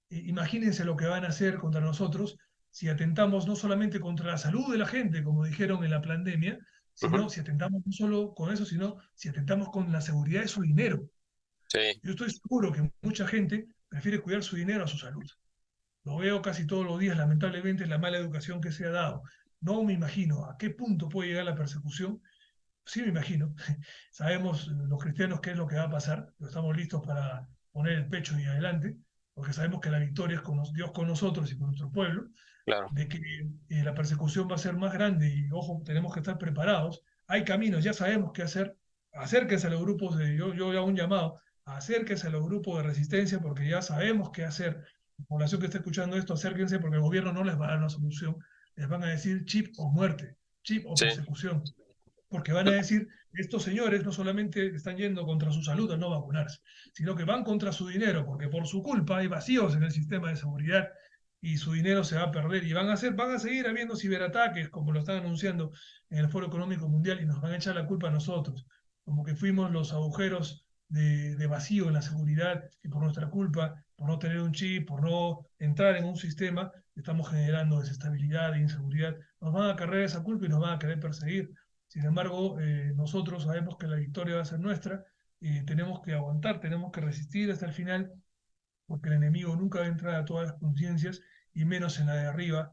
imagínense lo que van a hacer contra nosotros si atentamos no solamente contra la salud de la gente, como dijeron en la pandemia, Ujú. sino si atentamos no solo con eso, sino si atentamos con la seguridad de su dinero. Sí, Yo estoy seguro que mucha gente prefiere cuidar su dinero a su salud. Lo veo casi todos los días, lamentablemente, la mala educación que se ha dado. No me imagino a qué punto puede llegar la persecución. Sí me imagino. Sabemos los cristianos qué es lo que va a pasar, pero estamos listos para poner el pecho y adelante, porque sabemos que la victoria es con Dios con nosotros y con nuestro pueblo, claro. de que la persecución va a ser más grande y, ojo, tenemos que estar preparados. Hay caminos, ya sabemos qué hacer. Acérquense a los grupos yo hago un llamado, acérquense a los grupos de resistencia porque ya sabemos qué hacer. La población que está escuchando esto, acérquense porque el gobierno no les va a dar una solución. Les van a decir chip o muerte, chip o Sí. persecución. Porque van a decir, estos señores no solamente están yendo contra su salud al no vacunarse, sino que van contra su dinero, porque por su culpa hay vacíos en el sistema de seguridad y su dinero se va a perder. Y van a seguir habiendo ciberataques, como lo están anunciando en el Foro Económico Mundial, y nos van a echar la culpa a nosotros, como que fuimos los agujeros de vacío en la seguridad, y por nuestra culpa, por no tener un chip, por no entrar en un sistema, estamos generando desestabilidad e inseguridad. Nos van a cargar esa culpa y nos van a querer perseguir. Sin embargo, nosotros sabemos que la victoria va a ser nuestra y tenemos que aguantar, tenemos que resistir hasta el final, porque el enemigo nunca va a entrar a todas las conciencias y menos en la de arriba,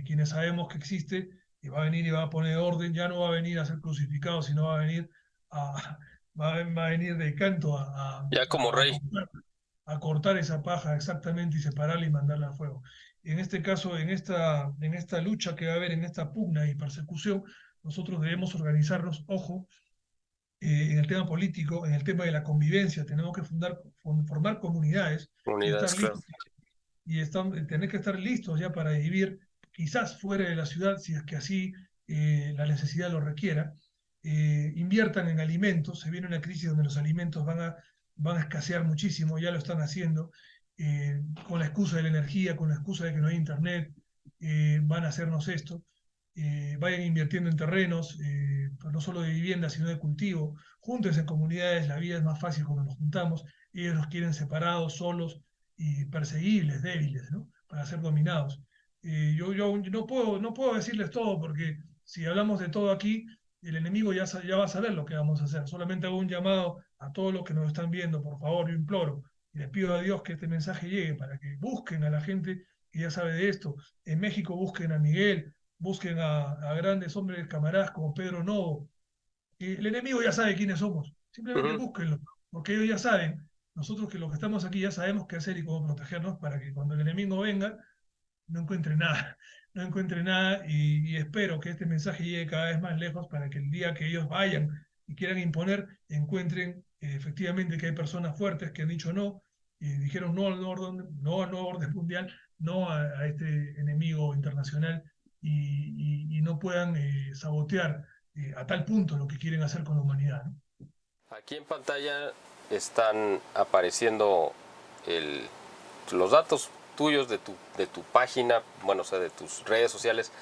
quienes sabemos que existe y va a venir y va a poner orden, ya no va a venir a ser crucificado, sino va a venir a, va a venir de canto Ya como rey. a cortar esa paja exactamente y separarla y mandarla a fuego. En este caso, en esta lucha que va a haber, en esta pugna y persecución, nosotros debemos organizarnos, ojo, en el tema político, en el tema de la convivencia, tenemos que formar comunidades y estar Unidades, claro. listos, tener que estar listos ya para vivir quizás fuera de la ciudad, si es que así la necesidad lo requiera. Inviertan en alimentos, se viene una crisis donde los alimentos van a escasear muchísimo, ya lo están haciendo, con la excusa de la energía, con la excusa de que no hay internet, van a hacernos esto. Vayan invirtiendo en terrenos, pues no solo de vivienda, sino de cultivo. Júntense en comunidades, la vida es más fácil cuando nos juntamos. Ellos nos quieren separados, solos y perseguibles, débiles, ¿no? Para ser dominados. Yo no puedo decirles todo porque si hablamos de todo aquí, el enemigo ya va a saber lo que vamos a hacer. Solamente hago un llamado a todos los que nos están viendo, por favor, yo imploro y les pido a Dios que este mensaje llegue para que busquen a la gente que ya sabe de esto. En México busquen a Miguel, busquen a grandes hombres camaradas como Pedro Novo. El enemigo ya sabe quiénes somos, simplemente Ujú. búsquenlo, porque ellos ya saben, nosotros que los que estamos aquí ya sabemos qué hacer y cómo protegernos para que cuando el enemigo venga no encuentre nada, no encuentre nada y espero que este mensaje llegue cada vez más lejos para que el día que ellos vayan y quieran imponer, encuentren efectivamente que hay personas fuertes que han dicho no y dijeron no al nuevo orden mundial, no a este enemigo internacional y no puedan sabotear a tal punto lo que quieren hacer con la humanidad, ¿no? Aquí en pantalla están apareciendo el, los datos tuyos de tu página, bueno, o sea, de tus redes sociales,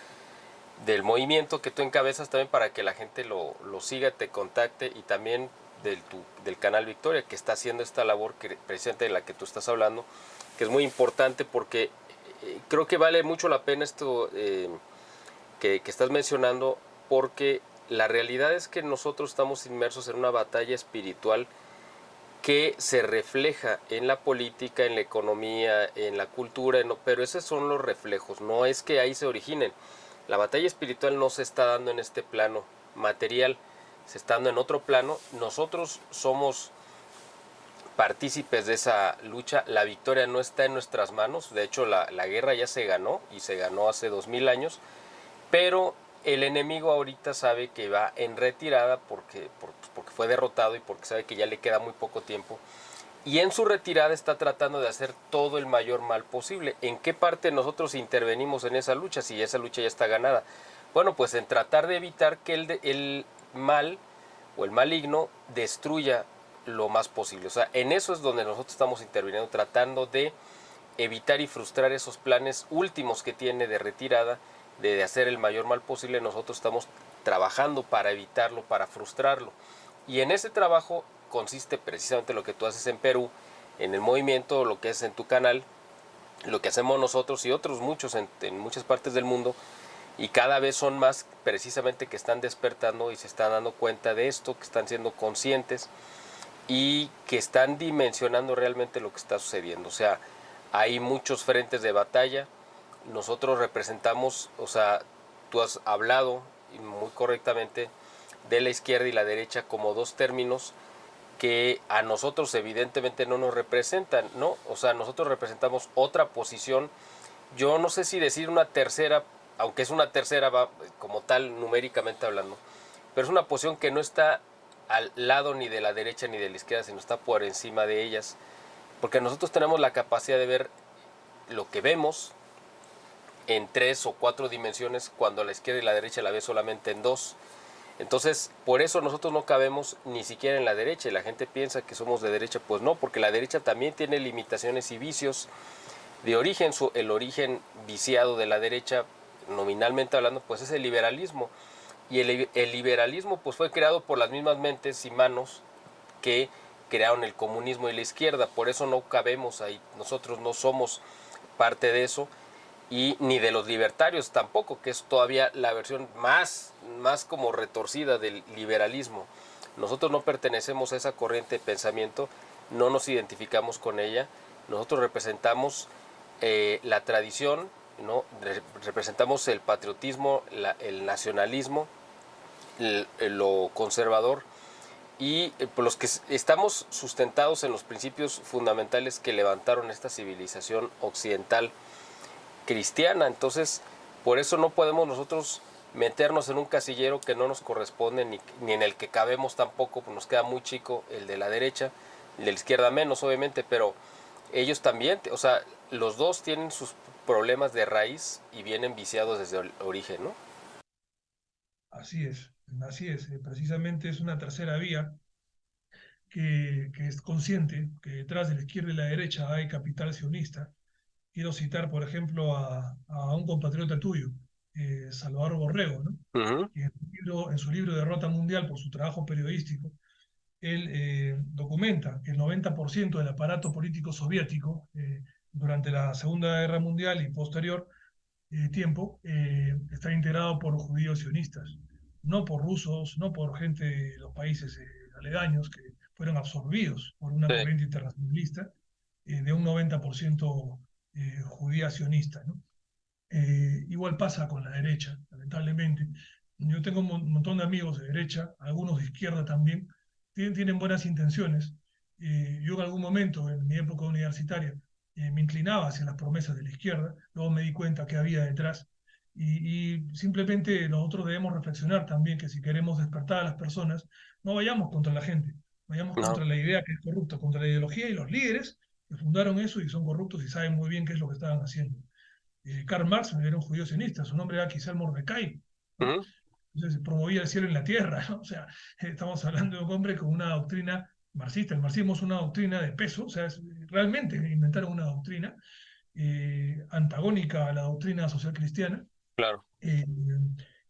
del movimiento que tú encabezas también para que la gente lo siga, te contacte y también del canal Victoria, que está haciendo esta labor que, precisamente de la que tú estás hablando, que es muy importante porque creo que vale mucho la pena esto que estás mencionando, porque la realidad es que nosotros estamos inmersos en una batalla espiritual que se refleja en la política, en la economía, en la cultura, pero esos son los reflejos, no es que ahí se originen. La batalla espiritual no se está dando en este plano material, se está dando en otro plano. Nosotros somos partícipes de esa lucha, la victoria no está en nuestras manos, de hecho la guerra ya se ganó y se ganó hace 2000 años, pero el enemigo ahorita sabe que va en retirada porque fue derrotado y porque sabe que ya le queda muy poco tiempo. Y en su retirada está tratando de hacer todo el mayor mal posible. ¿En qué parte nosotros intervenimos en esa lucha si esa lucha ya está ganada? Bueno, pues en tratar de evitar que el mal o el maligno destruya lo más posible. O sea, en eso es donde nosotros estamos interviniendo, tratando de evitar y frustrar esos planes últimos que tiene de retirada, de hacer el mayor mal posible. Nosotros estamos trabajando para evitarlo, para frustrarlo. Y en ese trabajo consiste precisamente lo que tú haces en Perú, en el movimiento, lo que es en tu canal, lo que hacemos nosotros y otros muchos en muchas partes del mundo, y cada vez son más precisamente que están despertando y se están dando cuenta de esto, que están siendo conscientes y que están dimensionando realmente lo que está sucediendo. O sea, hay muchos frentes de batalla, nosotros representamos, o sea, tú has hablado muy correctamente de la izquierda y la derecha como dos términos que a nosotros evidentemente no nos representan, ¿no? O sea, nosotros representamos otra posición. Yo no sé si decir una tercera, aunque es una tercera como tal numéricamente hablando, pero es una posición que no está al lado ni de la derecha ni de la izquierda, sino está por encima de ellas, porque nosotros tenemos la capacidad de ver lo que vemos en 3 o 4 dimensiones, cuando la izquierda y la derecha la ve solamente en 2. Entonces, por eso nosotros no cabemos ni siquiera en la derecha, y la gente piensa que somos de derecha. Pues no, porque la derecha también tiene limitaciones y vicios de origen. El origen viciado de la derecha, nominalmente hablando, pues es el liberalismo. Y el liberalismo pues fue creado por las mismas mentes y manos que crearon el comunismo y la izquierda. Por eso no cabemos ahí, nosotros no somos parte de eso, y ni de los libertarios tampoco, que es todavía la versión más como retorcida del liberalismo. Nosotros no pertenecemos a esa corriente de pensamiento, no nos identificamos con ella. Nosotros representamos la tradición, ¿no? Representamos el patriotismo, el nacionalismo, lo conservador, y los que estamos sustentados en los principios fundamentales que levantaron esta civilización occidental cristiana. Entonces, por eso no podemos nosotros meternos en un casillero que no nos corresponde, ni en el que cabemos tampoco, pues nos queda muy chico el de la derecha, el de la izquierda menos, obviamente, pero ellos también, o sea, los dos tienen sus problemas de raíz y vienen viciados desde el origen, ¿no? Así es, así es. Precisamente es una tercera vía que es consciente que detrás de la izquierda y la derecha hay capital sionista. Quiero citar, por ejemplo, a un compatriota tuyo, Salvador Borrego, ¿no? Uh -huh. Que en su libro Derrota Mundial, por su trabajo periodístico, él documenta que el 90% del aparato político soviético durante la Segunda Guerra Mundial y posterior tiempo está integrado por judíos sionistas, no por rusos, no por gente de los países aledaños que fueron absorbidos por una Sí. corriente internacionalista de un 90% judía sionista, ¿no? Igual pasa con la derecha, lamentablemente. Yo tengo un montón de amigos de derecha, algunos de izquierda también, tienen buenas intenciones. Yo en algún momento, en mi época universitaria, me inclinaba hacia las promesas de la izquierda, luego me di cuenta que había detrás. Y simplemente nosotros debemos reflexionar también que si queremos despertar a las personas, no vayamos contra la gente, vayamos No. contra la idea que es corrupta, contra la ideología y los líderes que fundaron eso y son corruptos y saben muy bien qué es lo que estaban haciendo. Karl Marx era un judío sionista, su nombre era Kisel Mordecai, Uh ¿no? -huh. Entonces promovía el cielo en la tierra, ¿no? O sea, estamos hablando de un hombre con una doctrina marxista. El marxismo es una doctrina de peso, o sea, realmente inventaron una doctrina antagónica a la doctrina social cristiana. Claro. Eh,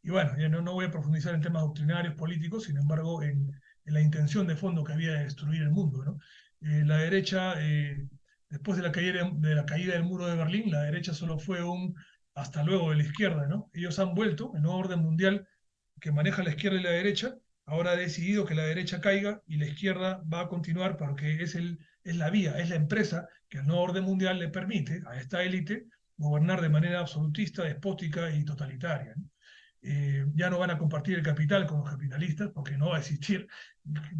y bueno, ya no voy a profundizar en temas doctrinarios políticos, sin embargo, en la intención de fondo que había de destruir el mundo, ¿no? La derecha, después de la caída del muro de Berlín, la derecha solo fue un hasta luego de la izquierda, ¿no? Ellos han vuelto, el nuevo orden mundial que maneja la izquierda y la derecha, ahora ha decidido que la derecha caiga y la izquierda va a continuar porque es la vía, es la empresa que el nuevo orden mundial le permite a esta élite gobernar de manera absolutista, despótica y totalitaria, ¿no? Ya no van a compartir el capital con los capitalistas porque no va a existir,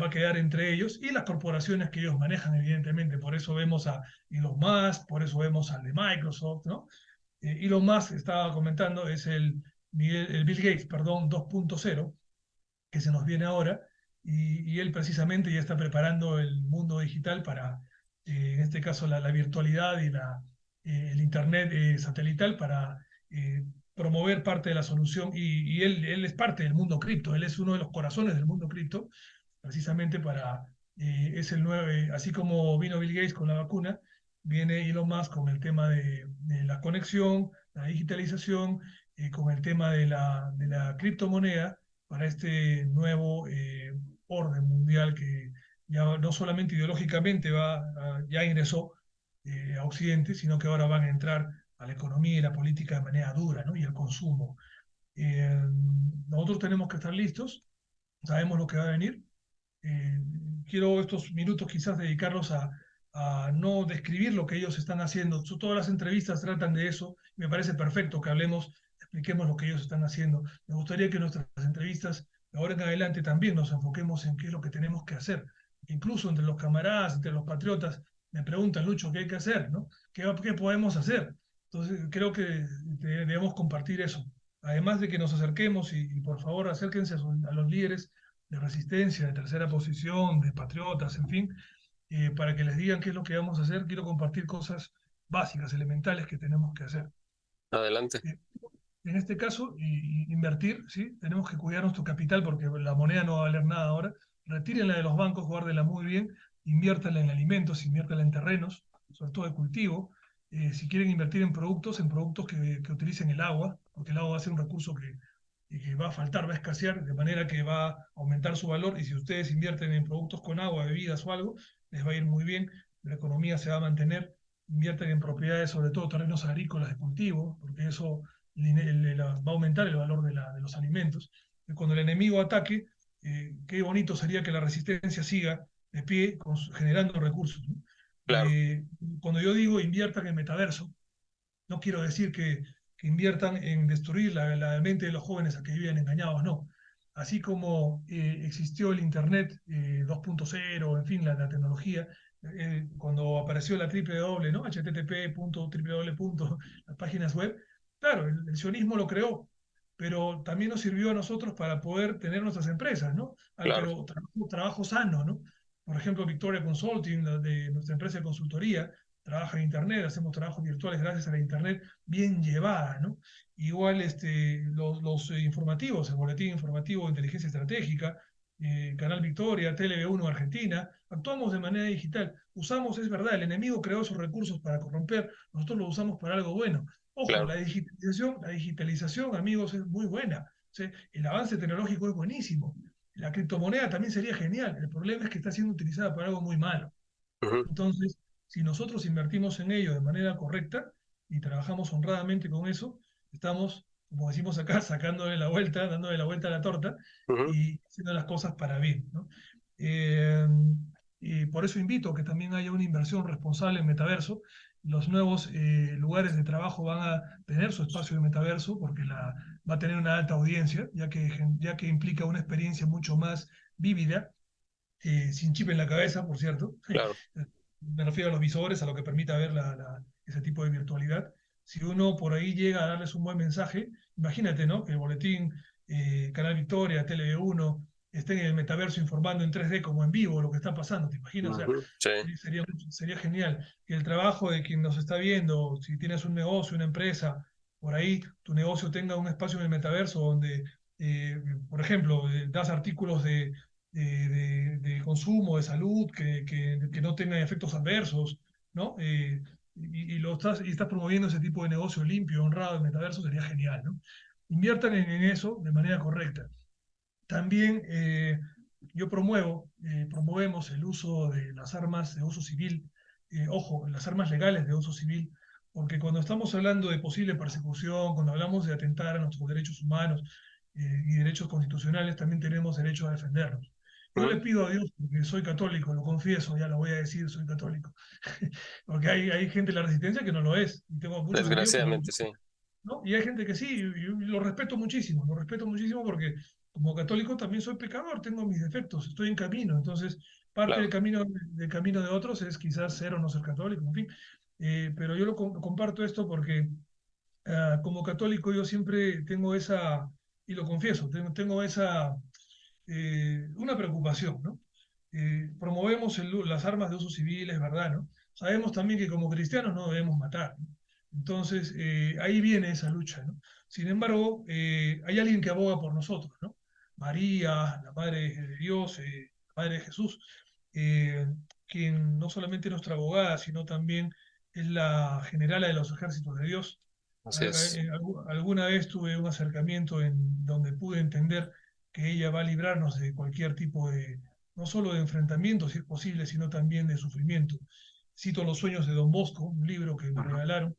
va a quedar entre ellos y las corporaciones que ellos manejan, evidentemente. Por eso vemos a Elon Musk, por eso vemos al de Microsoft, ¿no? Elon Musk, estaba comentando, es el Bill Gates, perdón, 2.0, que se nos viene ahora, y él precisamente ya está preparando el mundo digital para, en este caso, la virtualidad y el Internet satelital para promover parte de la solución, y él es parte del mundo cripto, él es uno de los corazones del mundo cripto, precisamente para, es el nuevo, así como vino Bill Gates con la vacuna, viene Elon Musk con el tema de la conexión, la digitalización, con el tema de la criptomoneda para este nuevo orden mundial que ya no solamente ideológicamente ya ingresó a Occidente, sino que ahora van a entrar a la economía y la política de manera dura, ¿no? Y al consumo. Eh, Nosotros tenemos que estar listos, sabemos lo que va a venir. eh, Quiero estos minutos quizás dedicarlos a no describir lo que ellos están haciendo. Todas las entrevistas tratan de eso. Me parece perfecto que hablemos, expliquemos lo que ellos están haciendo. Me gustaría que nuestras entrevistas de ahora en adelante también nos enfoquemos en qué es lo que tenemos que hacer. Incluso entre los camaradas, entre los patriotas, me preguntan, Lucho, ¿qué hay que hacer? ¿No? ¿Qué podemos hacer? Entonces, creo que debemos compartir eso. Además de que nos acerquemos y por favor acérquense a los líderes de resistencia, de tercera posición, de patriotas, en fin, para que les digan qué es lo que vamos a hacer. Quiero compartir cosas básicas, elementales que tenemos que hacer. Adelante. Eh, en este caso, invertir, ¿sí? Tenemos que cuidar nuestro capital porque la moneda no va a valer nada ahora. Retírenla de los bancos, guárdenla muy bien, inviértanla en alimentos, inviértanla en terrenos, sobre todo de cultivo. Si quieren invertir en productos que utilicen el agua, porque el agua va a ser un recurso que va a faltar, va a escasear, de manera que va a aumentar su valor. Y si ustedes invierten en productos con agua, bebidas o algo, les va a ir muy bien, la economía se va a mantener. Invierten en propiedades, sobre todo terrenos agrícolas de cultivo, porque eso va a aumentar el valor de los alimentos. Y cuando el enemigo ataque, qué bonito sería que la resistencia siga de pie generando recursos, ¿no? Claro, Cuando yo digo inviertan en metaverso, no quiero decir que inviertan en destruir la mente de los jóvenes a que vivan engañados, no. Así como existió el Internet 2.0, en fin, la tecnología, cuando apareció la triple W, ¿no? http www, las páginas web, claro, el sionismo lo creó, pero también nos sirvió a nosotros para poder tener nuestras empresas, ¿no? claro. Pero trabajo sano, ¿no? Por ejemplo, Victoria Consulting, de nuestra empresa de consultoría, trabaja en Internet, hacemos trabajos virtuales gracias a la Internet bien llevada, ¿no? Igual los informativos, el boletín informativo de inteligencia estratégica, Canal Victoria, TLV1 Argentina, actuamos de manera digital. Usamos, es verdad, el enemigo creó esos recursos para corromper, nosotros los usamos para algo bueno. Ojo, Claro. la digitalización, amigos, es muy buena. ¿Sí? El avance tecnológico es buenísimo. La criptomoneda también sería genial. El problema es que está siendo utilizada para algo muy malo. Ujú. Entonces, si nosotros invertimos en ello de manera correcta y trabajamos honradamente con eso, estamos, como decimos acá, sacándole la vuelta, dándole la vuelta a la torta Ujú. y haciendo las cosas para bien, ¿no? Eh, y por eso invito a que también haya una inversión responsable en metaverso. Los nuevos lugares de trabajo van a tener su espacio de metaverso porque va a tener una alta audiencia, ya que implica una experiencia mucho más vívida, sin chip en la cabeza, por cierto. Claro. Me refiero a los visores, a lo que permita ver ese tipo de virtualidad. Si uno por ahí llega a darles un buen mensaje, imagínate, ¿no? Que el boletín, Canal Victoria, TV1, estén en el metaverso informando en 3D como en vivo lo que está pasando, ¿te imaginas? O sea, Ujú. Sí, sería genial que el trabajo de quien nos está viendo, si tienes un negocio, una empresa, por ahí tu negocio tenga un espacio en el metaverso donde, por ejemplo, das artículos de consumo, de salud, que no tengan efectos adversos, ¿no? Y estás promoviendo ese tipo de negocio limpio, honrado, el metaverso, sería genial, ¿no? Inviertan en eso de manera correcta. También yo promovemos el uso de las armas de uso civil, ojo, las armas legales de uso civil, porque cuando estamos hablando de posible persecución, cuando hablamos de atentar a nuestros derechos humanos, y derechos constitucionales, también tenemos derecho a defendernos. Yo le pido a Dios, porque soy católico, lo confieso, ya lo voy a decir, soy católico, porque hay gente de la resistencia que no lo es, y tengo muchos amigos que no lo Desgraciadamente, son, sí. ¿no? Y hay gente que sí, y lo respeto muchísimo porque como católico también soy pecador, tengo mis defectos, estoy en camino, entonces parte Claro. del camino de otros es quizás ser o no ser católico, en fin. Pero yo comparto esto porque como católico yo siempre tengo esa, y lo confieso, tengo esa una preocupación, ¿no? Promovemos las armas de uso civil, es verdad, ¿no? Sabemos también que como cristianos no debemos matar, ¿no? Entonces, ahí viene esa lucha, ¿no? Sin embargo, hay alguien que aboga por nosotros, ¿no? María, la Madre de Dios, la Madre de Jesús, eh, quien no solamente es nuestra abogada, sino también es la generala de los ejércitos de Dios. Así es. Alguna vez tuve un acercamiento en donde pude entender que ella va a librarnos de cualquier tipo de, no solo de enfrentamiento, si es posible, sino también de sufrimiento. Cito Los sueños de Don Bosco, un libro que me regalaron,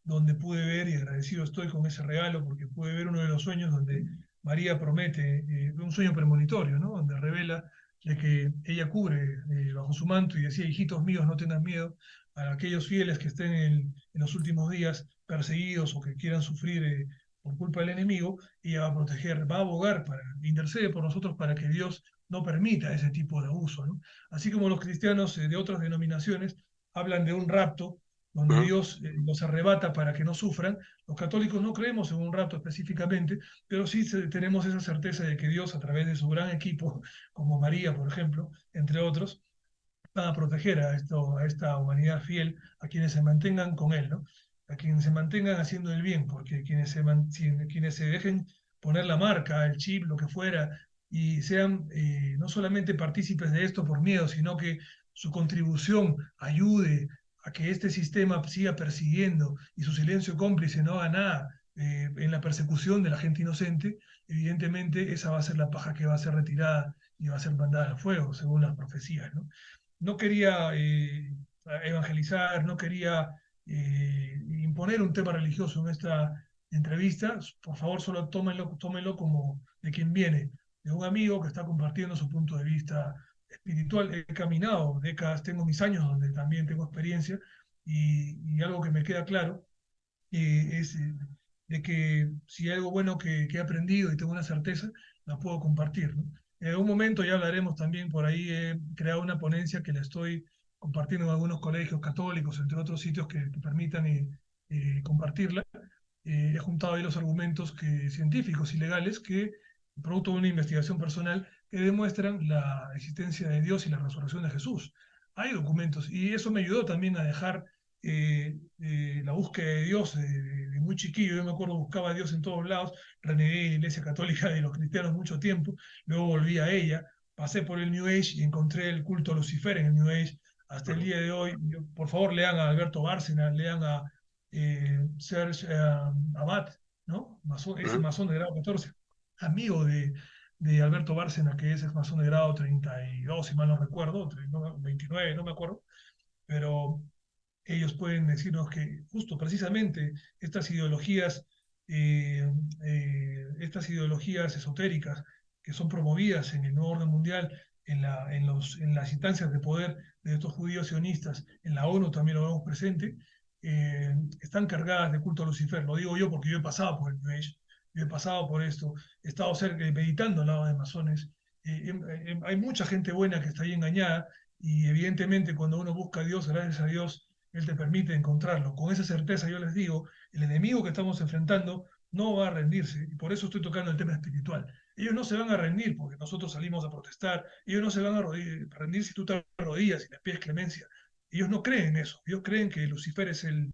donde pude ver, y agradecido estoy con ese regalo, porque pude ver uno de los sueños donde María promete, un sueño premonitorio, ¿no? Donde revela de que ella cubre bajo su manto y decía, hijitos míos, no tengan miedo, a aquellos fieles que estén en los últimos días perseguidos o que quieran sufrir por culpa del enemigo, ella va a proteger, va a abogar, intercede por nosotros para que Dios no permita ese tipo de abuso, ¿no? Así como los cristianos de otras denominaciones hablan de un rapto, donde Ujú. Dios los arrebata para que no sufran. Los católicos no creemos en un rapto específicamente, pero sí tenemos esa certeza de que Dios, a través de su gran equipo, como María, por ejemplo, entre otros, va a proteger a esta humanidad fiel, a quienes se mantengan con Él, ¿no? A quienes se mantengan haciendo el bien, porque quienes se dejen poner la marca, el chip, lo que fuera, y sean no solamente partícipes de esto por miedo, sino que su contribución ayude a que este sistema siga persiguiendo y su silencio cómplice no haga nada en la persecución de la gente inocente, evidentemente esa va a ser la paja que va a ser retirada y va a ser mandada al fuego, según las profecías, ¿no? No quería evangelizar, no quería imponer un tema religioso en esta entrevista. Por favor, solo tómenlo como de quien viene, de un amigo que está compartiendo su punto de vista espiritual. He caminado décadas, tengo mis años donde también tengo experiencia y algo que me queda claro es de que si hay algo bueno que he aprendido y tengo una certeza, la puedo compartir, ¿no? En algún momento ya hablaremos también, por ahí he creado una ponencia que la estoy compartiendo en algunos colegios católicos, entre otros sitios que permitan compartirla. He juntado ahí los argumentos científicos y legales que, producto de una investigación personal, que demuestran la existencia de Dios y la resurrección de Jesús. Hay documentos y eso me ayudó también a dejar la búsqueda de Dios de muy chiquillo. Yo me acuerdo, buscaba a Dios en todos lados, renegué de la Iglesia Católica de los cristianos mucho tiempo, luego volví a ella, pasé por el New Age y encontré el culto a Lucifer en el New Age. Hasta el Ujú. día de hoy, por favor, lean a Alberto Bárcena, lean a Serge Abad, ¿no? Es Ujú. masón de grado 14, amigo de Alberto Bárcena, que es masón de grado 32, si mal no recuerdo, 29, no me acuerdo, pero ellos pueden decirnos que justo precisamente eh, estas ideologías esotéricas que son promovidas en el nuevo orden mundial, en las instancias de poder de estos judíos sionistas, en la ONU también lo vemos presente, están cargadas de culto a Lucifer. Lo digo yo porque yo he pasado por el New Age, yo he pasado por esto, he estado cerca, meditando al lado de masones. Hay mucha gente buena que está ahí engañada y evidentemente cuando uno busca a Dios, gracias a Dios, Él te permite encontrarlo. Con esa certeza yo les digo, el enemigo que estamos enfrentando no va a rendirse y por eso estoy tocando el tema espiritual. Ellos no se van a rendir porque nosotros salimos a protestar, ellos no se van a rendir si tú te arrodillas y les pides clemencia. Ellos no creen en eso, ellos creen que Lucifer es el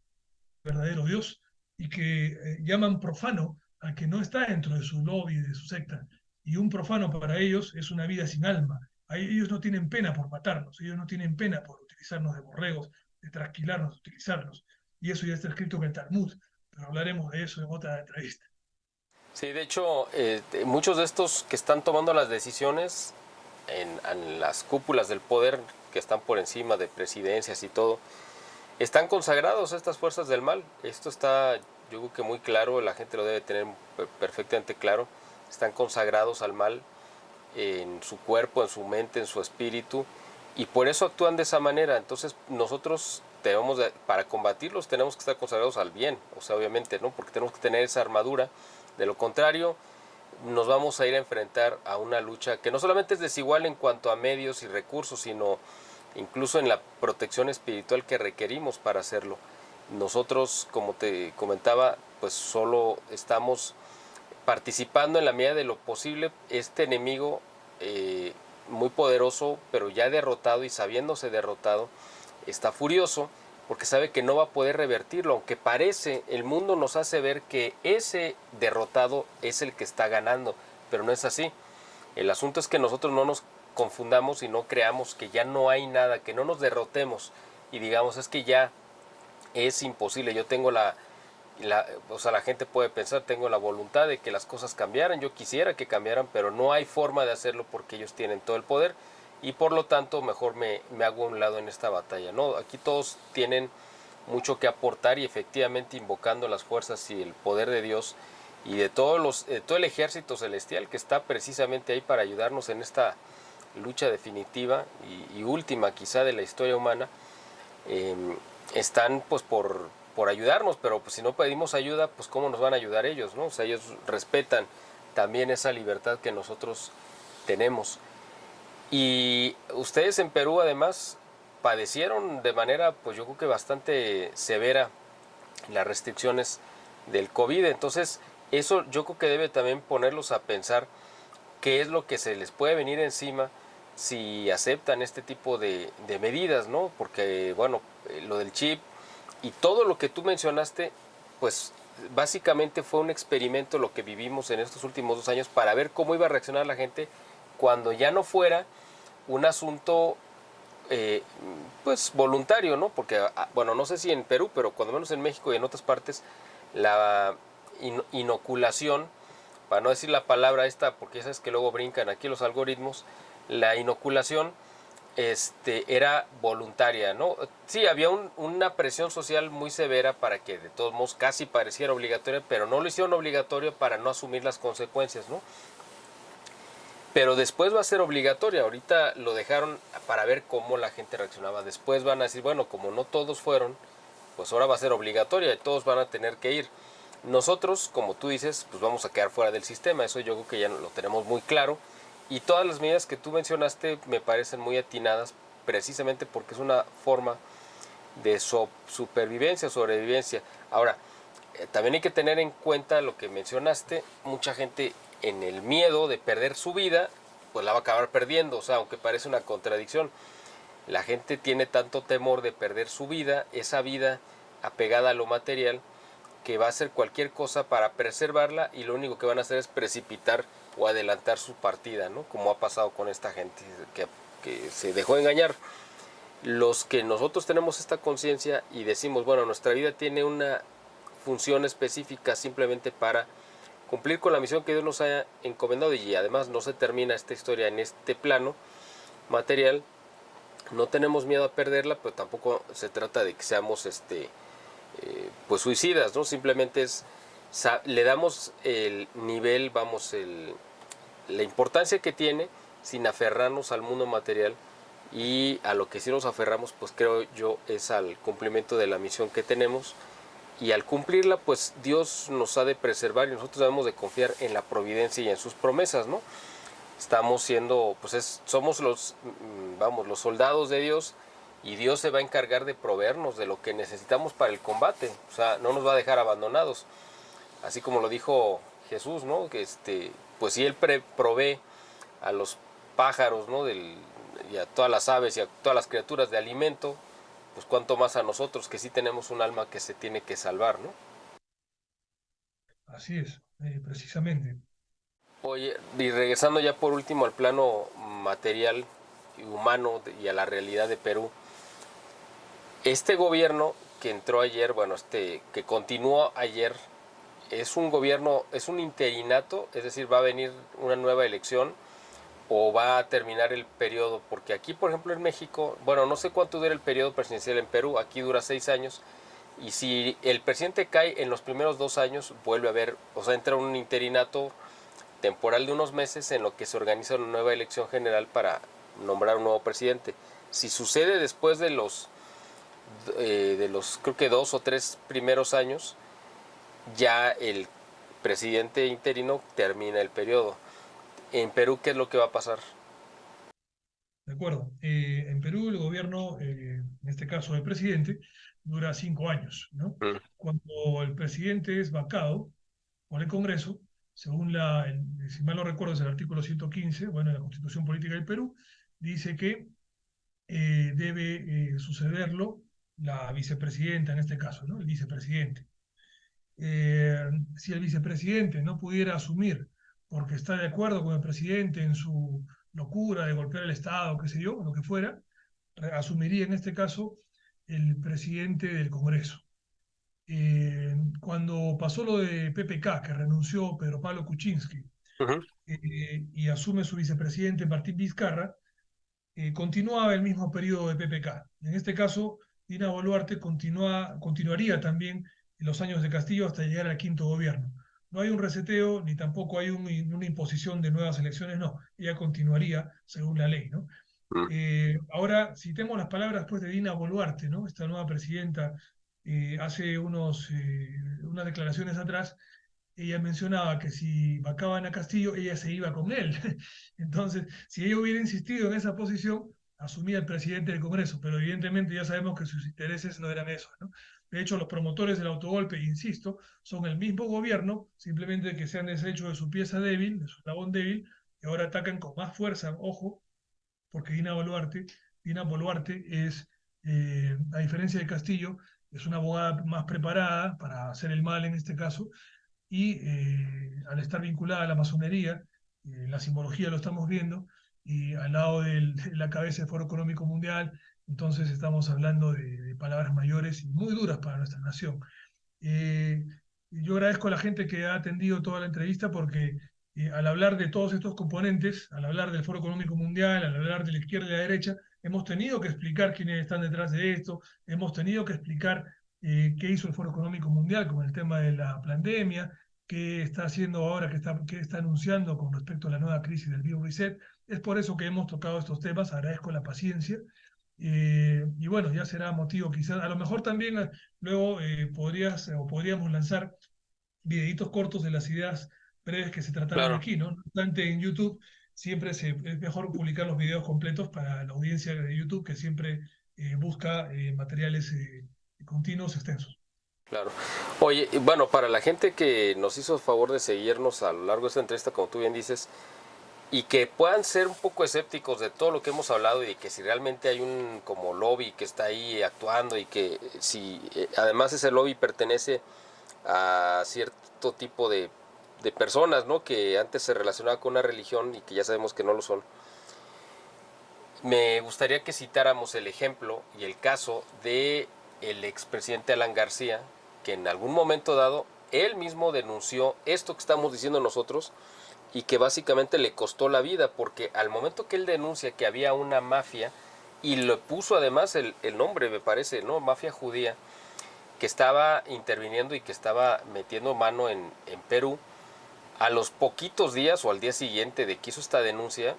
verdadero Dios y que llaman profano al que no está dentro de su lobby, de su secta. Y un profano para ellos es una vida sin alma. Ellos no tienen pena por matarnos, ellos no tienen pena por utilizarnos de borregos, de trasquilarnos, de utilizarnos. Y eso ya está escrito en el Talmud, pero hablaremos de eso en otra entrevista. Sí, de hecho, muchos de estos que están tomando las decisiones en las cúpulas del poder, que están por encima de presidencias y todo, están consagrados a estas fuerzas del mal. Esto está yo creo que muy claro, la gente lo debe tener perfectamente claro, están consagrados al mal en su cuerpo, en su mente, en su espíritu, y por eso actúan de esa manera. Entonces nosotros para combatirlos tenemos que estar consagrados al bien, o sea, obviamente, ¿no? Porque tenemos que tener esa armadura. De lo contrario, nos vamos a ir a enfrentar a una lucha que no solamente es desigual en cuanto a medios y recursos, sino incluso en la protección espiritual que requerimos para hacerlo. Nosotros, como te comentaba, pues solo estamos participando en la medida de lo posible. Este enemigo muy poderoso, pero ya derrotado y sabiéndose derrotado, está furioso porque sabe que no va a poder revertirlo, aunque parece, el mundo nos hace ver que ese derrotado es el que está ganando, pero no es así. El asunto es que nosotros no nos confundamos y no creamos que ya no hay nada, que no nos derrotemos y digamos es que ya es imposible. Yo tengo o sea, la gente puede pensar, tengo la voluntad de que las cosas cambiaran, yo quisiera que cambiaran, pero no hay forma de hacerlo porque ellos tienen todo el poder y por lo tanto mejor me hago a un lado en esta batalla. No, aquí todos tienen mucho que aportar y efectivamente invocando las fuerzas y el poder de Dios y de todo el ejército celestial que está precisamente ahí para ayudarnos en esta lucha definitiva y última quizá de la historia humana. eh, Están pues por ayudarnos, pero pues si no pedimos ayuda, pues cómo nos van a ayudar ellos, ¿no? O sea, ellos respetan también esa libertad que nosotros tenemos. Y ustedes en Perú además padecieron de manera, pues yo creo que bastante severa las restricciones del COVID, entonces eso yo creo que debe también ponerlos a pensar qué es lo que se les puede venir encima si aceptan este tipo de medidas, ¿no? Porque, bueno, lo del chip y todo lo que tú mencionaste, pues básicamente fue un experimento lo que vivimos en estos últimos 2 años para ver cómo iba a reaccionar la gente cuando ya no fuera un asunto eh, pues voluntario, ¿no? Porque, bueno, no sé si en Perú, pero cuando menos en México y en otras partes, la inoculación, para no decir la palabra esta, porque ya sabes que luego brincan aquí los algoritmos, la inoculación era voluntaria, ¿no? Sí, había una presión social muy severa para que de todos modos casi pareciera obligatoria, pero no lo hicieron obligatorio para no asumir las consecuencias, ¿no? Pero después va a ser obligatoria. Ahorita lo dejaron para ver cómo la gente reaccionaba. Después van a decir, bueno, como no todos fueron, pues ahora va a ser obligatoria y todos van a tener que ir. Nosotros, como tú dices, pues vamos a quedar fuera del sistema. Eso yo creo que ya lo tenemos muy claro. Y todas las medidas que tú mencionaste me parecen muy atinadas, precisamente porque es una forma de supervivencia, sobrevivencia. Ahora, también hay que tener en cuenta lo que mencionaste, mucha gente en el miedo de perder su vida, pues la va a acabar perdiendo, o sea, aunque parece una contradicción. La gente tiene tanto temor de perder su vida, esa vida apegada a lo material, que va a hacer cualquier cosa para preservarla y lo único que van a hacer es precipitar o adelantar su partida, ¿no? Como ha pasado con esta gente que se dejó engañar. Los que nosotros tenemos esta conciencia y decimos, bueno, nuestra vida tiene una función específica simplemente para cumplir con la misión que Dios nos haya encomendado y además no se termina esta historia en este plano material, no tenemos miedo a perderla, pero tampoco se trata de que seamos pues suicidas, ¿no? Simplemente le damos el nivel, vamos, la importancia que tiene sin aferrarnos al mundo material y a lo que sí nos aferramos, pues creo yo es al cumplimiento de la misión que tenemos y al cumplirla, pues Dios nos ha de preservar y nosotros debemos de confiar en la providencia y en sus promesas, ¿no? Estamos siendo, pues somos los soldados de Dios y Dios se va a encargar de proveernos de lo que necesitamos para el combate, o sea, no nos va a dejar abandonados, así como lo dijo Jesús, ¿no? Que pues si Él provee a los pájaros, ¿no? Y a todas las aves y a todas las criaturas de alimento, pues cuánto más a nosotros que sí tenemos un alma que se tiene que salvar, ¿no? Así es, precisamente. Oye, y regresando ya por último al plano material y humano y a la realidad de Perú, este gobierno que entró ayer, bueno, que continuó ayer, es un gobierno, es un interinato, es decir, va a venir una nueva elección o va a terminar el periodo, porque aquí, por ejemplo, en México, bueno, no sé cuánto dura el periodo presidencial en Perú, aquí dura 6 años, Y si el presidente cae en los primeros 2 años, vuelve a haber, o sea, entra un interinato temporal de unos meses en lo que se organiza una nueva elección general para nombrar un nuevo presidente. Si sucede después de los creo que 2 o 3 primeros años, ya el presidente interino termina el periodo. En Perú, ¿qué es lo que va a pasar? De acuerdo. En Perú el gobierno, en este caso el presidente, dura 5 años, ¿no? Mm, Cuando el presidente es vacado por el Congreso, según si mal no recuerdo es el artículo 115, bueno, de la Constitución Política del Perú, dice que debe sucederlo la vicepresidenta en este caso, ¿no? El vicepresidente. Si el vicepresidente no pudiera asumir porque está de acuerdo con el presidente en su locura de golpear el Estado, qué sé yo, lo que fuera, asumiría en este caso el presidente del Congreso. Cuando pasó lo de PPK, que renunció Pedro Pablo Kuczynski, ujú, y asume su vicepresidente Martín Vizcarra, continuaba el mismo periodo de PPK. En este caso, Dina Boluarte continuaría también los años de Castillo hasta llegar al quinto gobierno. No hay un reseteo ni tampoco hay una imposición de nuevas elecciones, no. Ella continuaría según la ley, ¿no? mm, Ahora, citemos las palabras pues, de Dina Boluarte, ¿no? Esta nueva presidenta, hace unas declaraciones atrás, ella mencionaba que si vacaban a Castillo, ella se iba con él. Entonces, si ella hubiera insistido en esa posición, asumía el presidente del Congreso, pero evidentemente ya sabemos que sus intereses no eran esos, ¿no? De hecho, los promotores del autogolpe, insisto, son el mismo gobierno, simplemente que se han deshecho de su pieza débil, de su eslabón débil, y ahora atacan con más fuerza, ojo, porque Dina Boluarte es, a diferencia de Castillo, es una abogada más preparada para hacer el mal en este caso, y al estar vinculada a la masonería, la simbología lo estamos viendo, y al lado de la cabeza del Foro Económico Mundial, entonces estamos hablando de palabras mayores y muy duras para nuestra nación. Eh, yo agradezco a la gente que ha atendido toda la entrevista porque al hablar de todos estos componentes, al hablar del Foro Económico Mundial, al hablar de la izquierda y la derecha, hemos tenido que explicar quiénes están detrás de esto, hemos tenido que explicar qué hizo el Foro Económico Mundial con el tema de la pandemia, qué está haciendo ahora, qué está anunciando con respecto a la nueva crisis del Big Reset. Es por eso que hemos tocado estos temas, agradezco la paciencia. Y bueno, ya será motivo quizás, a lo mejor también luego podríamos lanzar videitos cortos de las ideas breves que se trataron claro. aquí, ¿no? No obstante, en YouTube es mejor publicar los videos completos para la audiencia de YouTube que siempre busca materiales continuos extensos. Claro. Oye, y bueno, para la gente que nos hizo el favor de seguirnos a lo largo de esta entrevista, como tú bien dices, y que puedan ser un poco escépticos de todo lo que hemos hablado y de que si realmente hay un como lobby que está ahí actuando y que si además ese lobby pertenece a cierto tipo de personas, ¿no? Que antes se relacionaba con una religión y que ya sabemos que no lo son. Me gustaría que citáramos el ejemplo y el caso de el expresidente Alan García, que en algún momento dado él mismo denunció esto que estamos diciendo nosotros y que básicamente le costó la vida, porque al momento que él denuncia que había una mafia, y le puso además el nombre, me parece, ¿no? Mafia judía, que estaba interviniendo y que estaba metiendo mano en Perú, a los poquitos días o al día siguiente de que hizo esta denuncia,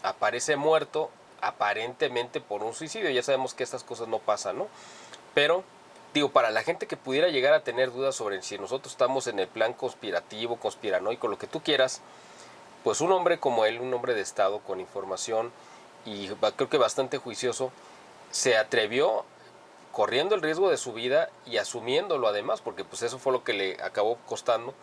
aparece muerto aparentemente por un suicidio. Ya sabemos que estas cosas no pasan, ¿no? Pero, digo, para la gente que pudiera llegar a tener dudas sobre si nosotros estamos en el plan conspirativo, conspiranoico, lo que tú quieras, pues un hombre como él, un hombre de Estado con información y creo que bastante juicioso, se atrevió corriendo el riesgo de su vida y asumiéndolo además, porque pues eso fue lo que le acabó costando,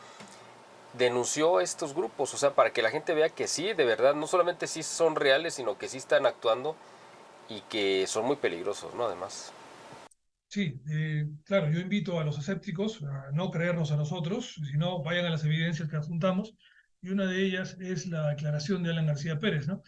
denunció estos grupos, o sea, para que la gente vea que sí, de verdad, no solamente sí son reales, sino que sí están actuando y que son muy peligrosos, ¿no? Además. Sí, claro, yo invito a los escépticos a no creernos a nosotros, sino vayan a las evidencias que adjuntamos, y una de ellas es la declaración de Alan García Pérez, ¿no?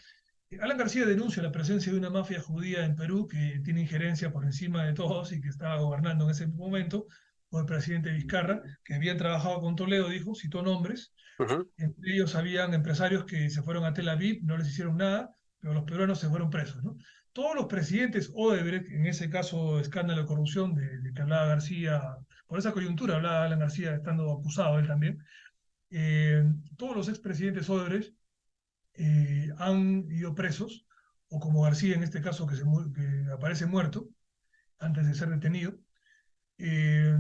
Alan García denuncia la presencia de una mafia judía en Perú que tiene injerencia por encima de todos y que estaba gobernando en ese momento, con el presidente Vizcarra, que había trabajado con Toledo, dijo, citó nombres. Uh -huh. Entre ellos habían empresarios que se fueron a Tel Aviv, no les hicieron nada, pero los peruanos se fueron presos, ¿no? Todos los presidentes Odebrecht, en ese caso escándalo de corrupción de que hablaba García, por esa coyuntura hablaba Alan García estando acusado él también, eh, todos los expresidentes Odebrecht han ido presos, o como García en este caso que aparece muerto antes de ser detenido, eh,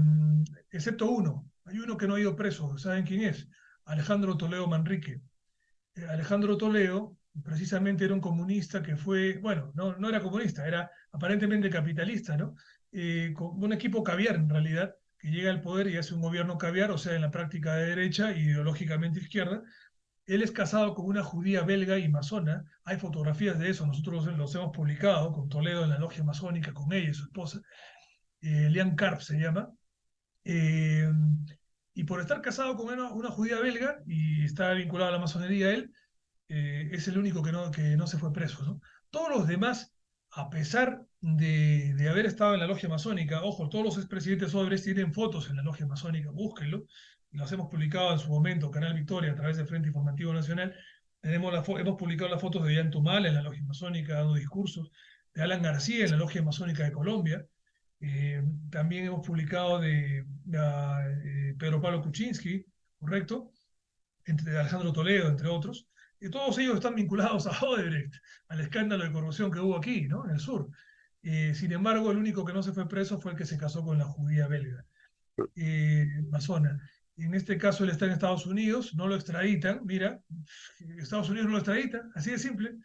excepto uno. Hay uno que no ha ido preso, ¿saben quién es? Alejandro Toledo Manrique. Alejandro Toledo precisamente era un comunista que fue, bueno, no era comunista, era aparentemente capitalista, ¿no? Con un equipo caviar en realidad, que llega al poder y hace un gobierno caviar, o sea, en la práctica de derecha, ideológicamente izquierda. Él es casado con una judía belga y masona. Hay fotografías de eso, nosotros los hemos publicado con Toledo en la logia masónica, con ella y su esposa. Lian Karp se llama. Eh, y por estar casado con una judía belga y está vinculado a la masonería él, es el único que no se fue preso, ¿no? Todos los demás, a pesar de haber estado en la logia masónica, ojo, todos los expresidentes Odebrecht tienen fotos en la logia masónica, búsquenlo, las hemos publicado en su momento, Canal Victoria, a través del Frente Informativo Nacional. Hemos publicado las fotos de Jan Tumal en la logia masónica, dando discursos, de Alan García en la logia masónica de Colombia. Eh, También hemos publicado de Pedro Pablo Kuczynski, ¿correcto? De Alejandro Toledo, entre otros, y todos ellos están vinculados a Odebrecht, al escándalo de corrupción que hubo aquí, ¿no? En el sur. Sin embargo, el único que no se fue preso fue el que se casó con la judía belga, masona. En este caso él está en Estados Unidos, no lo extraditan, mira, Estados Unidos no lo extradita, así de simple,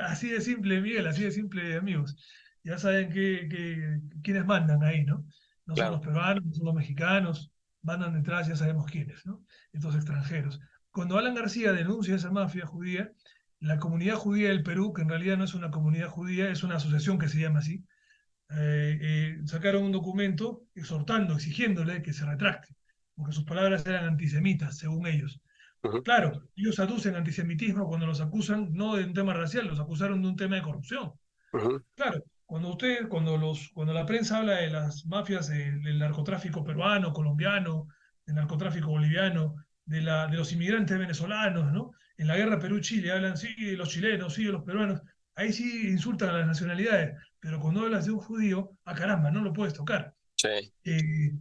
así de simple, Miguel, así de simple, amigos. Ya saben quiénes mandan ahí, ¿no? No son los Claro. peruanos, no son los mexicanos, mandan detrás, ya sabemos quiénes, ¿no? Estos extranjeros. Cuando Alan García denuncia esa mafia judía, la comunidad judía del Perú, que en realidad no es una comunidad judía, es una asociación que se llama así, sacaron un documento exhortando, exigiéndole que se retracte, porque sus palabras eran antisemitas, según ellos. Ujú, Claro, ellos aducen antisemitismo cuando los acusan no de un tema racial, los acusaron de un tema de corrupción. ujú, Claro, cuando la prensa habla de las mafias del narcotráfico peruano, colombiano, del narcotráfico boliviano, de los inmigrantes venezolanos, ¿no? En la guerra Perú-Chile hablan, sí, de los chilenos, sí, de los peruanos. Ahí sí insultan a las nacionalidades, pero cuando hablas de un judío, a caramba, no lo puedes tocar. sí. Eh,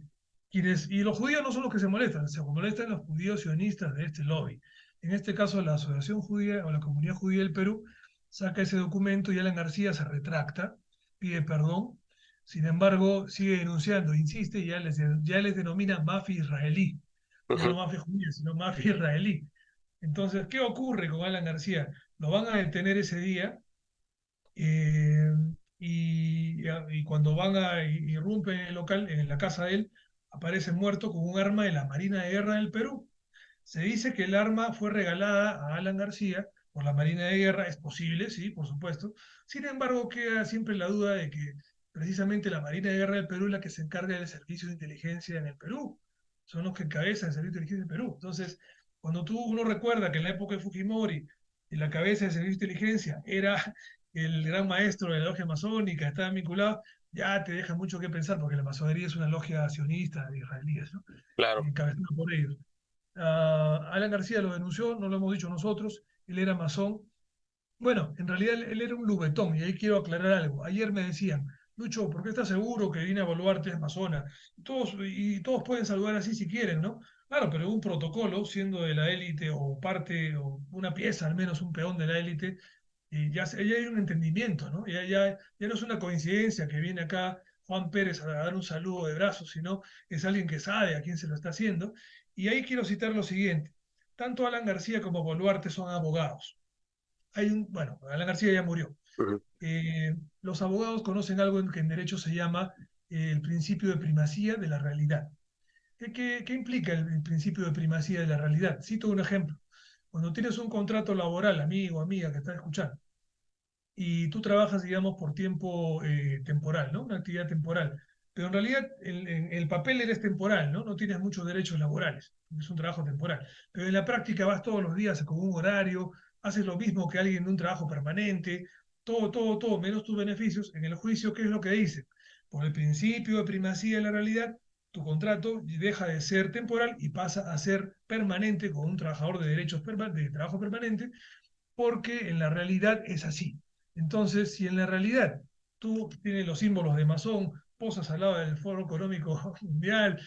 y los judíos no son los que se molestan, se molestan los judíos sionistas de este lobby. En este caso, la Asociación Judía o la Comunidad Judía del Perú saca ese documento y Alan García se retracta, pide perdón. Sin embargo, sigue denunciando, insiste y ya les denomina mafia israelí. Ya no Ujú, mafia judía, sino mafia israelí. Entonces, ¿qué ocurre con Alan García? Lo van a detener ese día, eh, y cuando irrumpen en el local, en la casa de él, aparece muerto con un arma de la Marina de Guerra del Perú. Se dice que el arma fue regalada a Alan García por la Marina de Guerra, es posible, sí, por supuesto. Sin embargo, queda siempre la duda de que precisamente la Marina de Guerra del Perú es la que se encarga del servicio de inteligencia en el Perú. Son los que encabezan el servicio de inteligencia en el Perú. Entonces, cuando uno recuerda que en la época de Fujimori, y la cabeza del servicio de inteligencia era el gran maestro de la logia masónica, estaba vinculado, ya te deja mucho que pensar, porque la masonería es una logia sionista de israelíes, ¿no? claro. Encabezada por ellos. Alan García lo denunció, no lo hemos dicho nosotros, él era masón. Bueno, en realidad él era un lubetón, y ahí quiero aclarar algo. Ayer me decían, Lucho, ¿por qué estás seguro que Dina Boluarte es masona? Y todos pueden saludar así si quieren, ¿no? Claro, pero un protocolo, siendo de la élite o parte, o una pieza, al menos un peón de la élite, ya hay un entendimiento, ¿no? Ya no es una coincidencia que viene acá Juan Pérez a dar un saludo de brazos, sino es alguien que sabe a quién se lo está haciendo. Y ahí quiero citar lo siguiente. Tanto Alan García como Boluarte son abogados. Bueno, Alan García ya murió. Ujú, Los abogados conocen algo que en derecho se llama el principio de primacía de la realidad. ¿Qué implica el principio de primacía de la realidad? Cito un ejemplo. Cuando tienes un contrato laboral, amigo, amiga que está escuchando, y tú trabajas, digamos, por tiempo temporal, ¿no? Una actividad temporal. Pero en realidad en el papel eres temporal, ¿no? No tienes muchos derechos laborales, es un trabajo temporal. Pero en la práctica vas todos los días con un horario, haces lo mismo que alguien en un trabajo permanente, todo, menos tus beneficios. En el juicio, ¿qué es lo que dice? Por el principio de primacía de la realidad, tu contrato deja de ser temporal y pasa a ser permanente con un trabajador de derechos de trabajo permanente, porque en la realidad es así. Entonces, si en la realidad tú tienes los símbolos de masón, posas al lado del Foro Económico Mundial,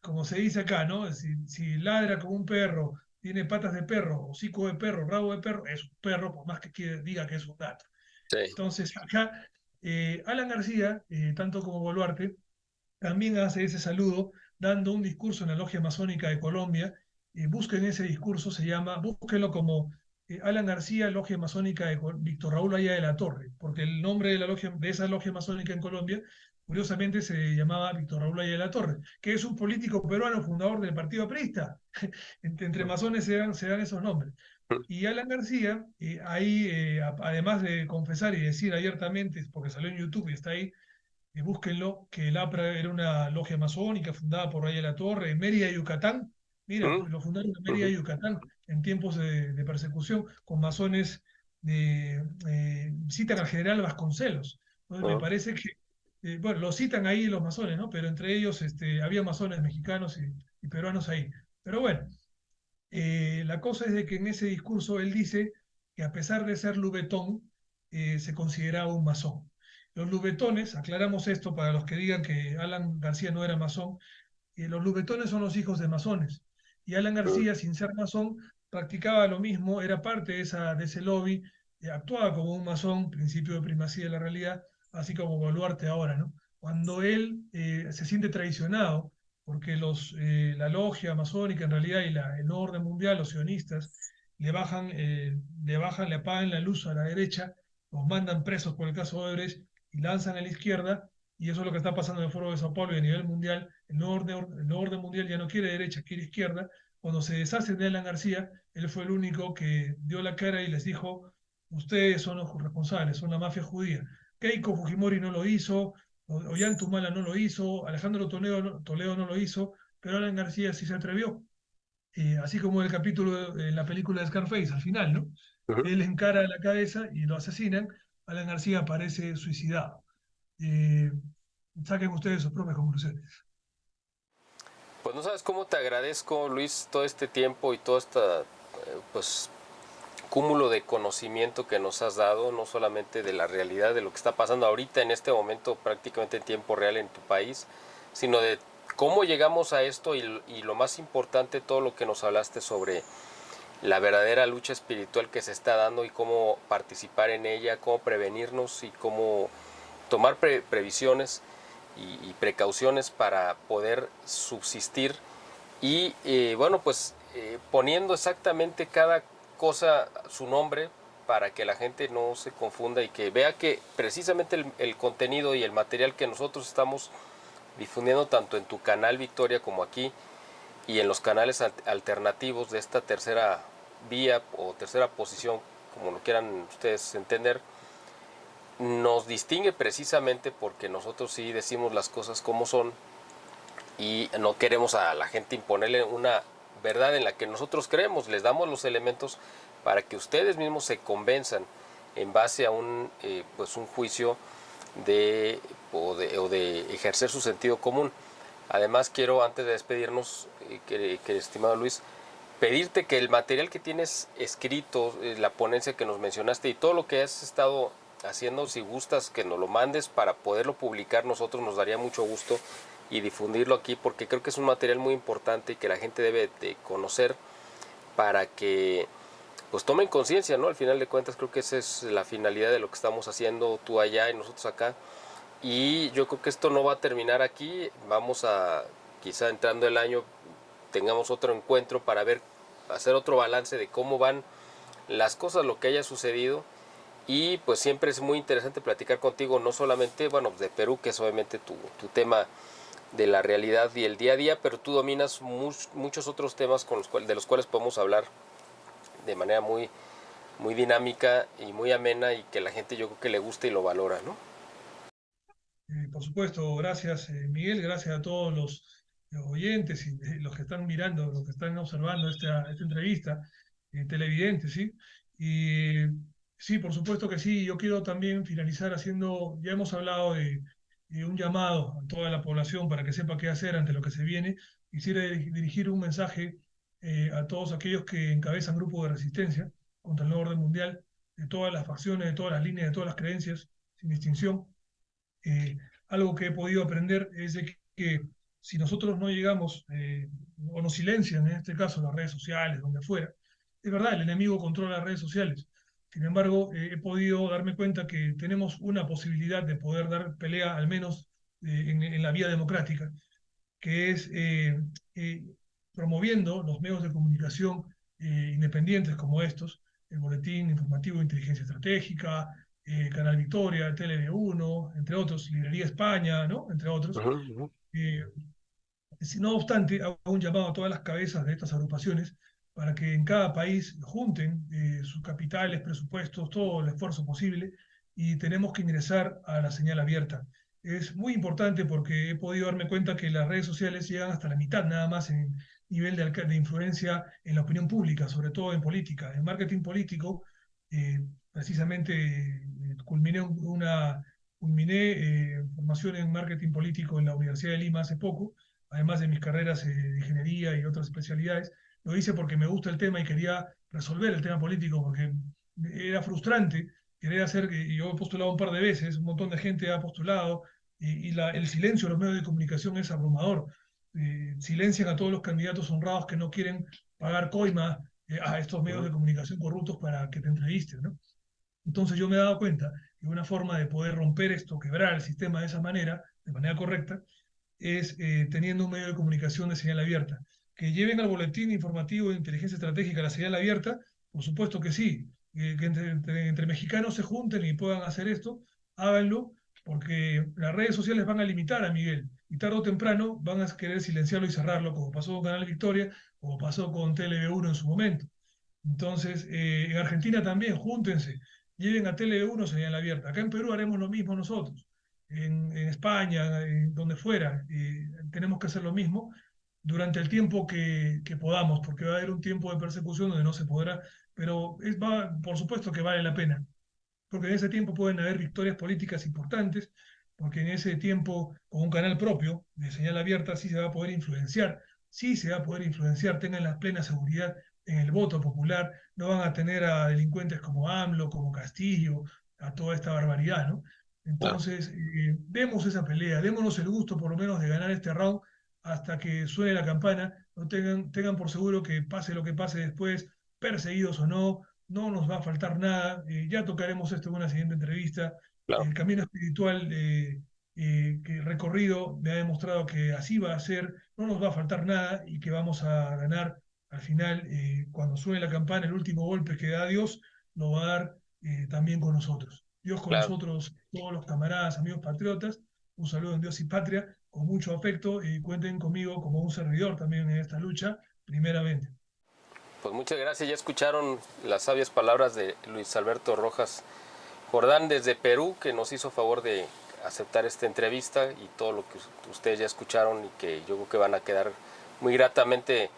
como se dice acá, ¿no? Si ladra como un perro, tiene patas de perro, hocico de perro, rabo de perro, es un perro, por más que diga que es un gato. Sí. Entonces, acá, Alan García, tanto como Boluarte, también hace ese saludo dando un discurso en la Logia Masónica de Colombia. Busquen ese discurso, búsquenlo como Alan García, Logia Masónica de Víctor Raúl Aya de la Torre, porque el nombre de esa logia masónica en Colombia, curiosamente, se llamaba Víctor Raúl Aya de la Torre, que es un político peruano fundador del Partido Aprista. Entre masones se dan esos nombres. Y Alan García, ahí, además de confesar y decir abiertamente, porque salió en YouTube y está ahí, búsquenlo, que el APRA era una logia masónica fundada por Raya La Torre en Mérida, Yucatán. Mira, Mm, lo fundaron en Mérida, ujú, Yucatán, en tiempos de persecución, con masones citan al general Vasconcelos. Entonces me ujú, parece que, bueno, lo citan ahí los masones, ¿no? Pero entre ellos había masones mexicanos y peruanos ahí. Pero bueno, la cosa es de que en ese discurso él dice que a pesar de ser lubetón, se consideraba un masón. Los lubetones, aclaramos esto para los que digan que Alan García no era masón, los lubetones son los hijos de masones. Y Alan ujú. García, sin ser masón, practicaba lo mismo, era parte de ese lobby, actuaba como un masón, principio de primacía de la realidad, así como Boluarte ahora, ¿no? Cuando él se siente traicionado, porque la logia masónica en realidad y el nuevo orden mundial, los sionistas, le apagan la luz a la derecha, los mandan presos por el caso Odebrecht y lanzan a la izquierda, y eso es lo que está pasando en el Foro de Sao Paulo y a nivel mundial. El nuevo orden mundial ya no quiere derecha, quiere izquierda. Cuando se deshacen de Alan García, él fue el único que dio la cara y les dijo, ustedes son los responsables, son la mafia judía. Keiko Fujimori no lo hizo, Ollanta no lo hizo, Alejandro Toledo no lo hizo, pero Alan García sí se atrevió. Así como el capítulo en la película de Scarface, al final, ¿no? Ujú. Él encara a la cabeza y lo asesinan. Alan García aparece suicidado. Eh, Saquen ustedes sus propias conclusiones. Pues no sabes cómo te agradezco, Luis, todo este tiempo y todo este pues cúmulo de conocimiento que nos has dado, no solamente de la realidad de lo que está pasando ahorita en este momento prácticamente en tiempo real en tu país, sino de cómo llegamos a esto y lo más importante, todo lo que nos hablaste sobre la verdadera lucha espiritual que se está dando y cómo participar en ella, cómo prevenirnos y cómo tomar previsiones y precauciones para poder subsistir y bueno pues poniendo exactamente cada cosa su nombre para que la gente no se confunda y que vea que precisamente el contenido y el material que nosotros estamos difundiendo tanto en tu canal Victoria como aquí y en los canales alternativos de esta tercera vía o tercera posición, como lo quieran ustedes entender, nos distingue precisamente porque nosotros sí decimos las cosas como son y no queremos a la gente imponerle una verdad en la que nosotros creemos, les damos los elementos para que ustedes mismos se convenzan en base a pues un juicio o de ejercer su sentido común. Además quiero antes de despedirnos, estimado Luis, pedirte que el material que tienes escrito, la ponencia que nos mencionaste y todo lo que has estado haciendo, si gustas que nos lo mandes para poderlo publicar, nosotros nos daría mucho gusto y difundirlo aquí porque creo que es un material muy importante y que la gente debe de conocer para que pues tomen conciencia, ¿no? Al final de cuentas creo que esa es la finalidad de lo que estamos haciendo tú allá y nosotros acá. Y yo creo que esto no va a terminar aquí, vamos a quizá entrando el año tengamos otro encuentro para ver, hacer otro balance de cómo van las cosas, lo que haya sucedido. Y pues siempre es muy interesante platicar contigo, no solamente, bueno, de Perú, que es obviamente tu tema de la realidad y el día a día, pero tú dominas muchos otros temas de los cuales podemos hablar de manera muy dinámica y muy amena y que la gente yo creo que le gusta y lo valora, ¿no? Por supuesto, gracias Miguel, gracias a todos los oyentes y los que están mirando, los que están observando esta entrevista, televidentes, ¿sí? Y sí, por supuesto que sí, yo quiero también finalizar haciendo, ya hemos hablado de un llamado a toda la población para que sepa qué hacer ante lo que se viene. Quisiera dirigir un mensaje a todos aquellos que encabezan grupos de resistencia contra el nuevo orden mundial. de todas las facciones, de todas las líneas, de todas las creencias, sin distinción. Eh, Algo que he podido aprender es de que si nosotros no llegamos, o nos silencian, en este caso las redes sociales, donde fuera, es verdad, el enemigo controla las redes sociales. Sin embargo, he podido darme cuenta que tenemos una posibilidad de poder dar pelea, al menos en la vía democrática, que es eh, promoviendo los medios de comunicación independientes como estos, el Boletín Informativo de Inteligencia Estratégica, Canal Victoria, TLV1, entre otros, Librería España, ¿no? Entre otros. Ujú, ujú. Eh, no obstante, hago un llamado a todas las cabezas de estas agrupaciones para que en cada país junten sus capitales, presupuestos, todo el esfuerzo posible y tenemos que ingresar a la señal abierta. Es muy importante porque he podido darme cuenta que las redes sociales llegan hasta la mitad nada más en nivel de influencia en la opinión pública, sobre todo en política. En marketing político, precisamente culminé formación en marketing político en la Universidad de Lima hace poco, además de mis carreras de ingeniería y otras especialidades. Lo hice porque me gusta el tema y quería resolver el tema político, porque era frustrante querer hacer, y yo he postulado un par de veces, un montón de gente ha postulado, el silencio de los medios de comunicación es abrumador. Silencian a todos los candidatos honrados que no quieren pagar coima a estos medios de Ujú. comunicación corruptos para que te entrevisten, ¿no? Entonces yo me he dado cuenta que una forma de poder romper esto, quebrar el sistema de esa manera, de manera correcta, es teniendo un medio de comunicación de señal abierta. Que lleven al boletín informativo de inteligencia estratégica la señal abierta, por supuesto que sí. Que entre mexicanos se junten y puedan hacer esto, háganlo, porque las redes sociales van a limitar a Miguel y tarde o temprano van a querer silenciarlo y cerrarlo, como pasó con Canal Victoria, como pasó con TLV1 en su momento. Entonces, en Argentina también, júntense, lleven a Tele1 señal abierta. Acá en Perú haremos lo mismo nosotros. En España, en donde fuera, tenemos que hacer lo mismo durante el tiempo que podamos, porque va a haber un tiempo de persecución donde no se podrá, pero por supuesto que vale la pena, porque en ese tiempo pueden haber victorias políticas importantes, porque en ese tiempo, con un canal propio de señal abierta, sí se va a poder influenciar, sí se va a poder influenciar, tengan la plena seguridad en el voto popular, no van a tener a delincuentes como AMLO, como Castillo, a toda esta barbaridad, ¿no? Claro, Entonces, demos esa pelea, démonos el gusto por lo menos de ganar este round hasta que suene la campana, no tengan por seguro que pase lo que pase después, perseguidos o no, no nos va a faltar nada. Ya tocaremos esto en una siguiente entrevista. claro, El camino espiritual que recorrido me ha demostrado que así va a ser, no nos va a faltar nada y que vamos a ganar al final, cuando suene la campana, el último golpe que da Dios, lo va a dar también con nosotros. Dios con claro. nosotros, todos los camaradas, amigos patriotas, un saludo en Dios y patria, con mucho afecto y cuenten conmigo como un servidor también en esta lucha, primeramente. Pues muchas gracias. Ya escucharon las sabias palabras de Luis Alberto Rojas Jordán desde Perú, que nos hizo favor de aceptar esta entrevista y todo lo que ustedes ya escucharon y que yo creo que van a quedar muy gratamente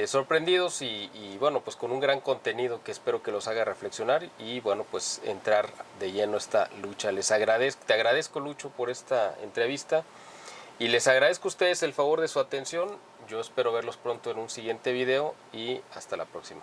sorprendidos y bueno, pues con un gran contenido que espero que los haga reflexionar y bueno, pues entrar de lleno a esta lucha. Te agradezco Lucho por esta entrevista y les agradezco a ustedes el favor de su atención. Yo espero verlos pronto en un siguiente video y hasta la próxima.